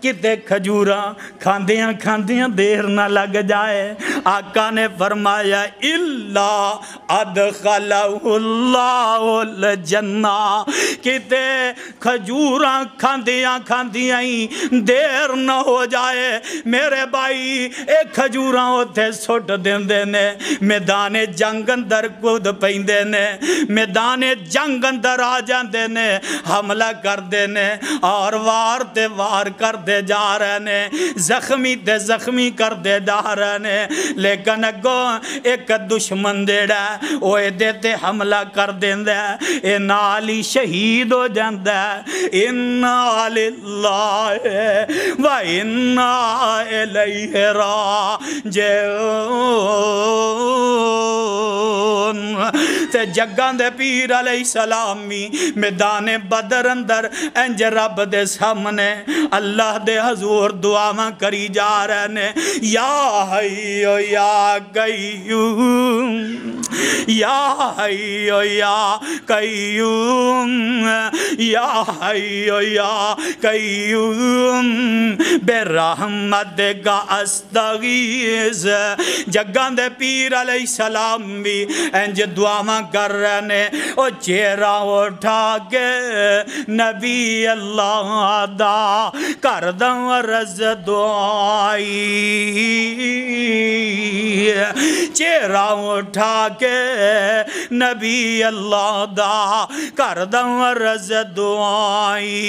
کتے کھجوراں کھاندیاں کھاندیاں دیر نہ لگ جائے آقا نے فرمایا اللہ ادخلہ اللہ الجنہ کتے کھجوراں کھاندیاں کھاندیاں دیر نہ ہو جائے میرے بھائی ایک کھجوراں ہوتے سٹ دیندے نے میدان جنگ اندر کود پیندے نے میدان جنگ اندر آ جاندے نے حملہ کر دے نے اور وار تے وار کر دے جا رہے نے زخمی تے زخمی کر دے جا رہے نے لیکن اگوں ایک دشمن دیڑا اوے دیتے حملہ کر دیندے اے نالی شہید ہو جاندے اِنَّا لِلَّهِ وَإِنَّا إِلَيْهِ راجعون تے جگاں دے پیر علیہ السلام میدان بدر اندر انج رب دے سامنے اللہ دے حضور دعاواں کری جا رہے نے یا حیو یا قیوم یا حیو یا قیوم یا حیو یا قیوم برحمتک استغیث جگاں دے پیر علیہ السلام بھی انج دعاواں کر رہے نے او چہرہ اٹھا کے نبی اللہ دا کردم رز دعائی چہرہ اٹھا کے نبی اللہ دا کردم رز دعائی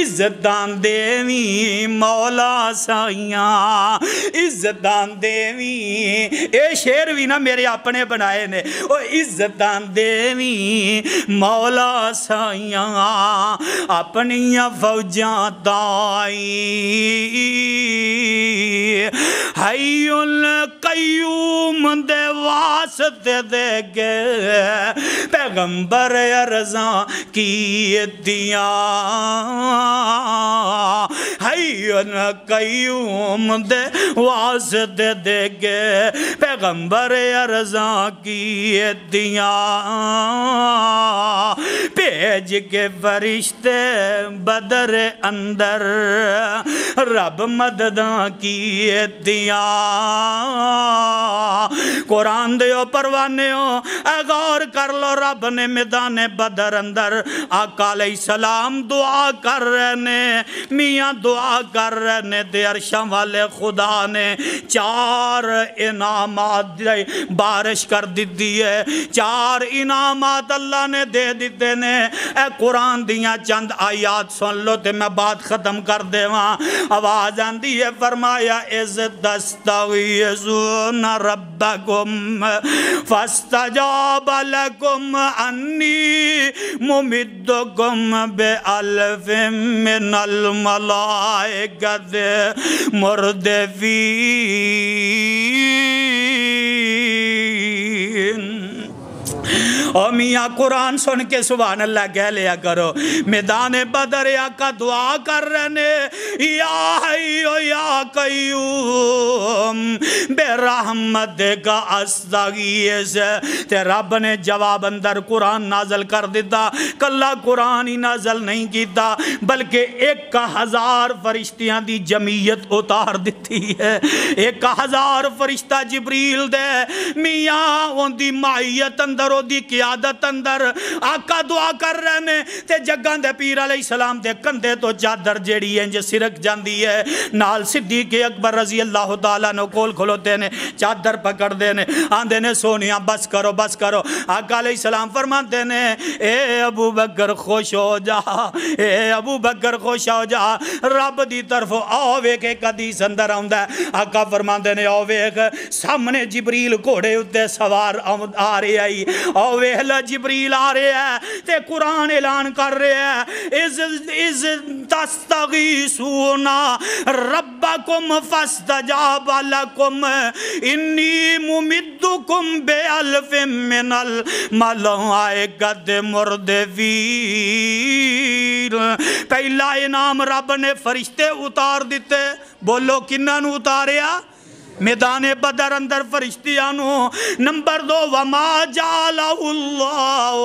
عزتان دیوی مولا سائیاں عزتان دیوی اے شیر بھی نہ میرے اپنے بنائے نے او عزتان دیوی مولا سائیاں اپنی فوجاں تائی حی القیوم دے واسطے دے گے پیغمبر ارزاں کی دیاں حی القیوم دے واسطے دے گے پیغمبر ارزاں کی دیاں بھیج کے فرشتے بدر اندر رب مدداں کی دیاں قرآن دیو پروانے ہو اے غور کر لو رب نے میدان بدر اندر آقا علیہ السلام دعا کر رہے نے میاں دعا کر رہے نے تے عرشاں والے خدا نے 4 انعامات بارش کر دیتی ہے 4 انعامات اللہ نے دے دیتے نے اے قرآن دیاں چند آیات سن لو تے میں بات ختم کر دے وہاں آواز آندی ہے فرمایا اِذْ تَسْتَغِیثُونَ رَبَّکُمْ فَاسْتَجَابَ لَكُمْ أَنِّی مُمِدُّکُمْ بِأَلْفٍ مِّنَ الْمَلَائِکَةِ مُرْدِفِینَ اور میاں قرآن سن کے سبحان اللہ کہہ لیا کرو. میدان بدر آقا دعا کر رہے یا حیو یا قیوم برحمتک استغیث. تے رب نے جواب اندر قرآن نازل کر دیتا. کلا قرآن ہی نازل نہیں کیتا بلکہ 1000 فرشتیاں دی جمعیت اتار دیتی ہے. 1000 فرشتہ جبریل دے میاں ان دی معیت اندر او دی قیادت اندر آقا دعا کر رہے ہیں. تے جگاں دے پیر علیہ السلام دے کندھے تو چادر جیڑی ہے جو سرک جاندی ہے. نال صدیق اکبر رضی اللہ تعالیٰ نے کول کھلوتے نے چادر پکڑ دے نے آندے نے سونیاں بس کرو بس کرو. آقا علیہ السلام فرماتے نے اے ابو بکر خوش ہو جا, اے ابو بکر خوش ہو جا, رب دی طرف آو ویکھ. ایک حدیث اندر آندا ہے آقا فرماندے نے آو ویکھ سامنے جبریل گھوڑے اتے سوار آ رہے آئی. آو ویکھ جبریل آ رہے ہیں تے قرآن اعلان کر رہے ہیں از تستغیثون ربکم فاستجاب لکم انی ممدکم بألف من الملائکۃ مردفین. پہلا انعام رب نے فرشتے اتار دیتے. بولو کنہاں نو اتاریا؟ میدان بدر اندر فرشتیانو. نمبر 2 وما جعلہ اللہ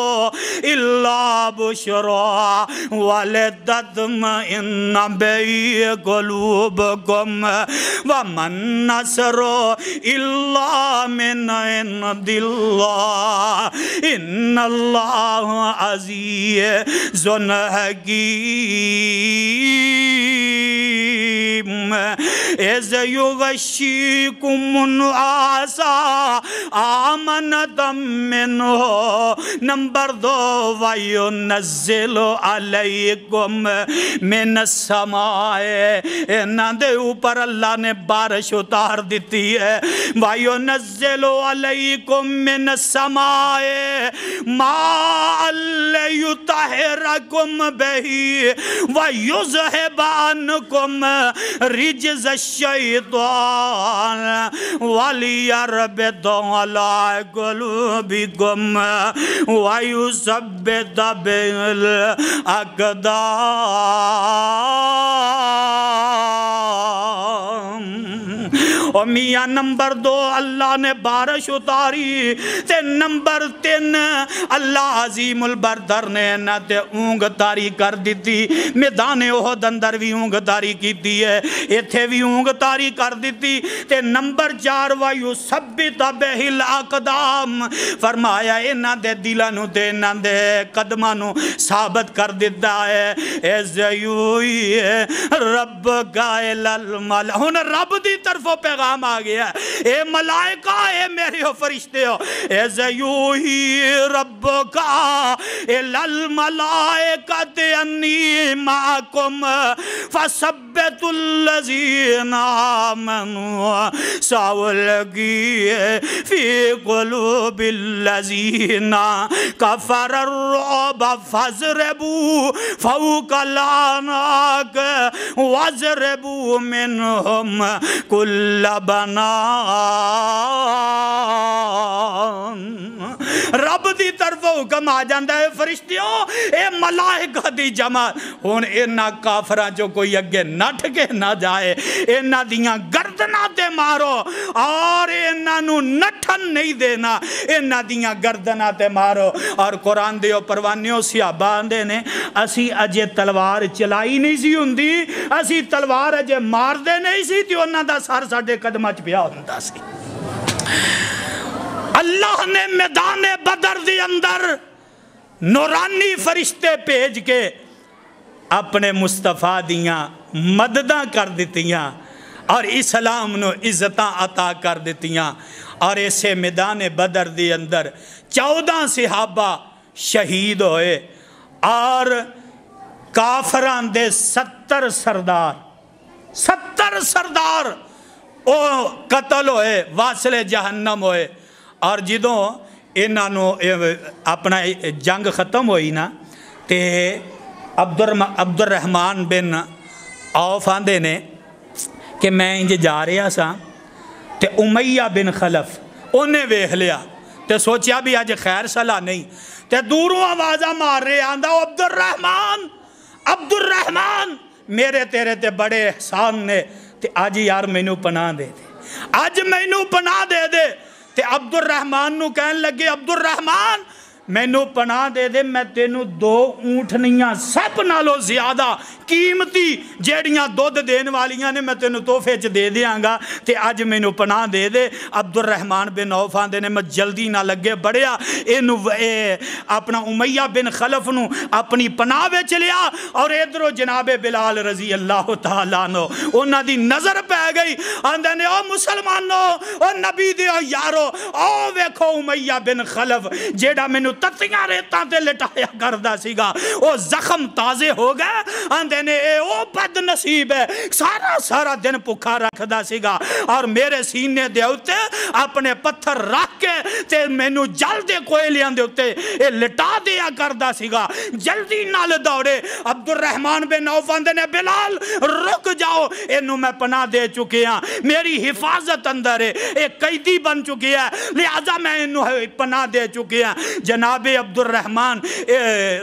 الا بشرا ولتطمئن بہ قلوبکم وما النصر الا من عند اللہ ان اللہ عزیز حکیم. اذ یغشیکم النعاسا آمنتا منہ. نمبر 2 وَيُنَزِّلُ عَلَيْكُمْ مِنَ السَّمَاءِ. انہاں دے اوپر اللہ نے بارش اتار دیتی ہے. وَيُنَزِّلُ عَلَيْكُمْ مِنَ السَّمَاءِ مَاءً لِيُطَهِّرَكُمْ بِهِ وَيُذْهِبَ عَنْكُمْ رِجْزَ الشَّيْطَانِ وَلِيَرْبِطَ عَلَىٰ قُلُوبِكُمْ وَيُثَبِّتَ بِهِ الْأَقْدَامَ. اور میاں نمبر 2 اللہ نے بارش اتاری. تے نمبر 3 اللہ عظیم البردر نے نہ تے اونگ تاری کر دیتی. میدان احد اندر بھی اونگ تاری کیتی ہے, ایتھے بھی اونگ تاری کر دیتی. تے نمبر 4 وَيُثَبِّتَ بِهِ الْأَقْدَامَ. فرمایا انہاں دے دلاں نو تے انہاں دے قدماں نو ثابت کر دیتا ہے. اِذْ یُوحِی رَبُّکَ إِلَى الْمَلَائِکَةِ. ہن رب دی طرفوں پیغام آ گیا. اے ملائکہ, اے میرے فرشتے ہو, اِذْ یُوحِی رَبُّکَ إِلَى الْمَلَائِکَةِ أَنِّی مَعَکُمْ فَثَبِّتُوا الَّذِینَ آمَنُوا سَأُلْقِی فِی قُلُوبِ الَّذِینَ کَفَرُوا الرُّعْبَ فَاضْرِبُوا فَوْقَ الْأَعْنَاقِ وَاضْرِبُوا مِنْهُمْ كُلَّ بَنَانٍ. رب دی طرف حکم آ جاندہ ہے فرشتیوں اے ملائکہ دی جماعت ہون اینا کافران جو کوئی اگے نہ ٹھکے نہ جائے اینا دیاں گردنہ تے مارو اور اینا نو نٹھن نہیں دینا اینا دیاں گردنہ تے مارو. اور قرآن دیو پروانیوں سیابان دے نے اسی اجے تلوار چلائی نہیں سی ہوندی, اسی تلوار اجے مار دے نہیں سی تی انہاں دا سار ساڑھے قدمہ چپیا ہوندہ سی. اللہ نے میدان بدر دی اندر نورانی فرشتے بھیج کے اپنے مصطفیٰ دیاں مدداں کر دیتیاں اور اسلام نو عزتاں عطا کر دیتیاں. اور ایسے میدان بدر دی اندر 14 صحابہ شہید ہوئے اور کافران دے 70 سردار او قتل ہوئے, واصل جہنم ہوئے. اور جدوں انہوں اپنا جنگ ختم ہوئی نا تے عبد الرحمن بن عوف آندے نے کہ میں انجے جا رہا سا تے امیہ بن خلف انہیں ویکھ لیا تے سوچیا بھی اج خیر صلاح نہیں، تے دوروں آوازاں مار رہے آندا عبد الرحمن میرے تیرے تے بڑے احسان نے، تے آج یار مینوں پناہ دے دے، آج مینوں پناہ دے دے۔ تے عبد الرحمن نو کہن لگے عبد الرحمن مینوں پناہ دے دے، میں تینوں 2 اونٹنیاں سب نالوں زیادہ قیمتی جیڑیاں دودھ دین والیاں نے میں تینوں تحفے چ دے دیاں گا، تے اج مینوں پناہ دے دے۔ عبد الرحمن بن عوف آندے نے میں جلدی نہ لگے بڑھیا اپنا امیہ بن خلف نو اپنی پناہ وچ لیا، اور ادھروں جناب بلال رضی اللہ تعالیٰ عنہ انہاں دی نظر پہ گئی، آندے نے او مسلمانو، او نبی دیو یارو، او ویکھو امیہ بن خلف جیڑا مینوں تتیاں ریتاں تے لٹایا کردا سیگا، او زخم تازے ہو گئے، آندے نے اے او بد نصیب ہے، سارا دن پکھا رکھدا سیگا، اور میرے سینے دے اوتے اپنے پتھر رکھ کے تے مینوں جل دے کوئلیاں دے اوتے اے لٹا دیا کردا سیگا۔ جلدی نال دوڑے عبد الرحمن بن عوف آندے نے بلال رک جاؤ، اینوں میں پناہ دے چکے ہاں، میری حفاظت اندر ہے، اے قیدی بن چکی ہے، لہذا میں اینوں پناہ دے چکے ہاں۔ جناب عبد الرحمن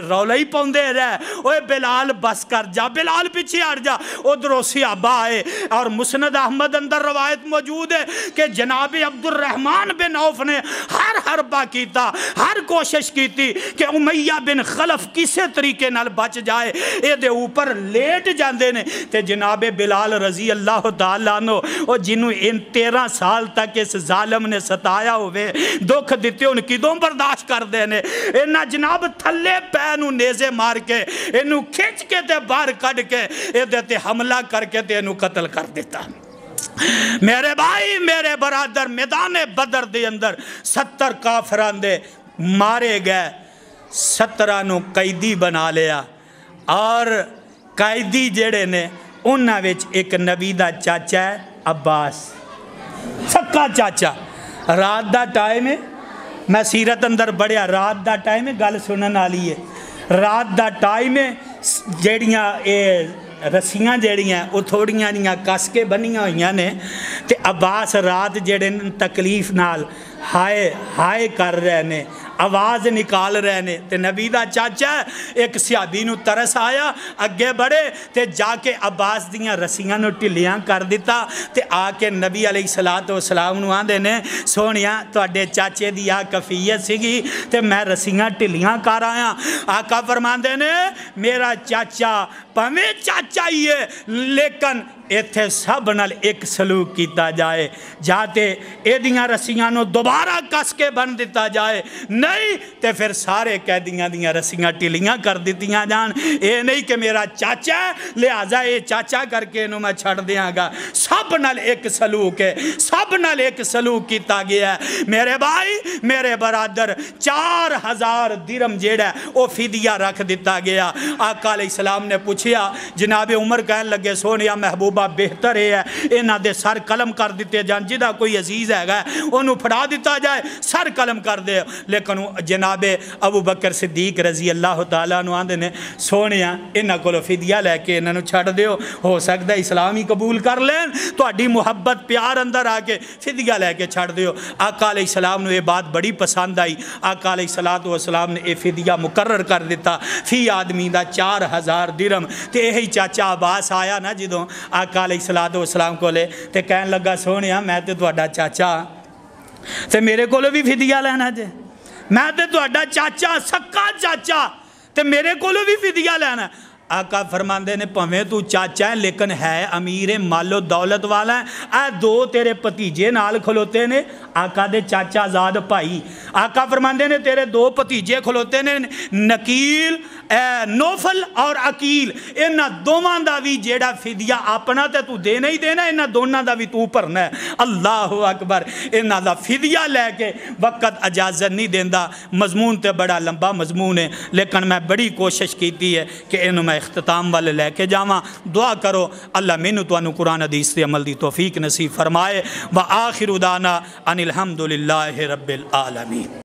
رولا ہی پوندے رہے، اوے بلال بس کر جا، بلال پیچھے ہٹ جا۔ ادھروں صحابہ آئے، اور مسند احمد اندر روایت موجود ہے کہ جناب عبد الرحمن بن عوف نے ہر حربہ کیتا، ہر کوشش کیتی کہ امیہ بن خلف کسے طریقے نال بچ جائے، اے دے اوپر لیٹ جاندے نے، تے جناب بلال رضی اللہ تعالیٰ عنہ او جنہوں ان 13 سال تک اس ظالم نے ستایا ہوئے، دکھ دیتے ان کدوں برداشت کر دینے، انہاں جناب تھلے پینوں نیزے مار کے انہوں کھچ کے تے باہر کڑ کے اے دیتے حملہ کر کے تے انہوں قتل کر دیتا۔ میرے بھائی میرے برادر میدان بدر دے اندر 70 کافران دے مارے گئے، 17 نو قیدی بنا لیا، اور قیدی جڑے نے انہاں وچ ایک نبی دا چاچا ہے عباس، سکا چاچا۔ رات دا ٹائم ہے، میں سیرت اندر بڑھیا، رات دا ٹائم ہے، گل سنن والی ہے، رات دا ٹائم ہے، جیڑیاں رسیاں جیڑیاں وہ تھوڑیاں جیاں کس کے بنیاں ہوئیاں نے، تے عباس رات جیڑے تکلیف نال ہائے کر رہے نے، آواز نکال رہے نے، تے نبی دا چاچا ایک صحابی نو ترس آیا، اگے بڑھے تے جا کے عباس دیاں رسیاں نو ٹلیاں کر دیتا، تے آ کے نبی علیہ السلام نو آندے نے سونیا تواڈے چاچے دی آ کفیت سیگی تے میں رسیاں ٹلیاں کر آیا۔ آقا فرماندے نے میرا چاچا پویں چاچا ہی ہے، لیکن ایتھے سب نال ایک سلوک کیتا جائے، جاتے اے دیاں رسیاں نو دوبارہ کس کے بن دیتا جائے، نہیں تے پھر سارے قیدیاں دیاں رسیاں ٹلیاں کر دیتیاں جان۔ اے نہیں کہ میرا چاچا ہے لہذا اے چاچا کر کے انہوں میں چھڑ دیاں گا، سب نال ایک سلوک ہے، سب نال ایک سلوک کیتا گیا ہے۔ میرے بھائی میرے برادر 4000 درم جیڑا ہے وہ فدیہ رکھ دیتا گیا۔ آقا علیہ السلام نے پوچھیا، جناب عمر کہنے لگے سونیا محبوبہ بہتر ہے انہاں دے سر قلم کر دیتے جان، جدہ کوئی عزیز ہے گا انہوں پھڑا دیتا جائے، سر قلم کر دے۔ لیکن جناب ابو بکر صدیق رضی اللہ تعالیٰ عنہ آندے نے سونیا انہاں کو فدیہ لے کے انہاں چھڑ دیو، ہو سکتا اسلام ہی قبول کر لیں، تو اڈی محبت پیار اندر آ کے فدیہ لے کے چھڑ دیو۔ آقا علیہ السلام نے یہ بات بڑی پسند آئی، آقا علیہ السلام نے یہ فدیہ مقرر کر دیتا، فی آدمی دا 4000 درم۔ تے یہی چاچا عباس آیا نا جدوں آقا علیہ السلام کو لے تے کہن لگا سونیا میں تے تواڈا چاچا تے میرے کو بھی فدیہ لینا جے، میں تے تواڈا چاچا سکا چاچا تے میرے کو بھی فدیہ لینا۔ آقا فرماندے نے پویں تو چاچا ہے لیکن ہے امیر مال و دولت والا ہے، اے دو تیرے پتیجے نال کھلوتے نے، آقا دے چاچا زاد بھائی، آقا فرماندے نے تیرے 2 پتیجے کھلوتے نے، نکیل نوفل اور عقیل، انہاں دوواں دا بھی جیڑا فدیہ اپنا تے تو دینا ہی دینا، انہاں دونوں دا بھی تو بھرنا ہے۔ اللہ اکبر، انہاں دا فدیہ لے کے وقت اجازت نہیں دیندا، مضمون تے بڑا لمبا مضمون ہے، لیکن میں بڑی کوشش کیتی ہے کہ انہوں میں اختتام والے لے کے جاواں۔ دعا کرو اللہ مینوں تانوں قرآن حدیث سے عمل دی توفیق نصیب فرمائے۔ وآخر دعوانا ان الحمدللہ رب العالمین۔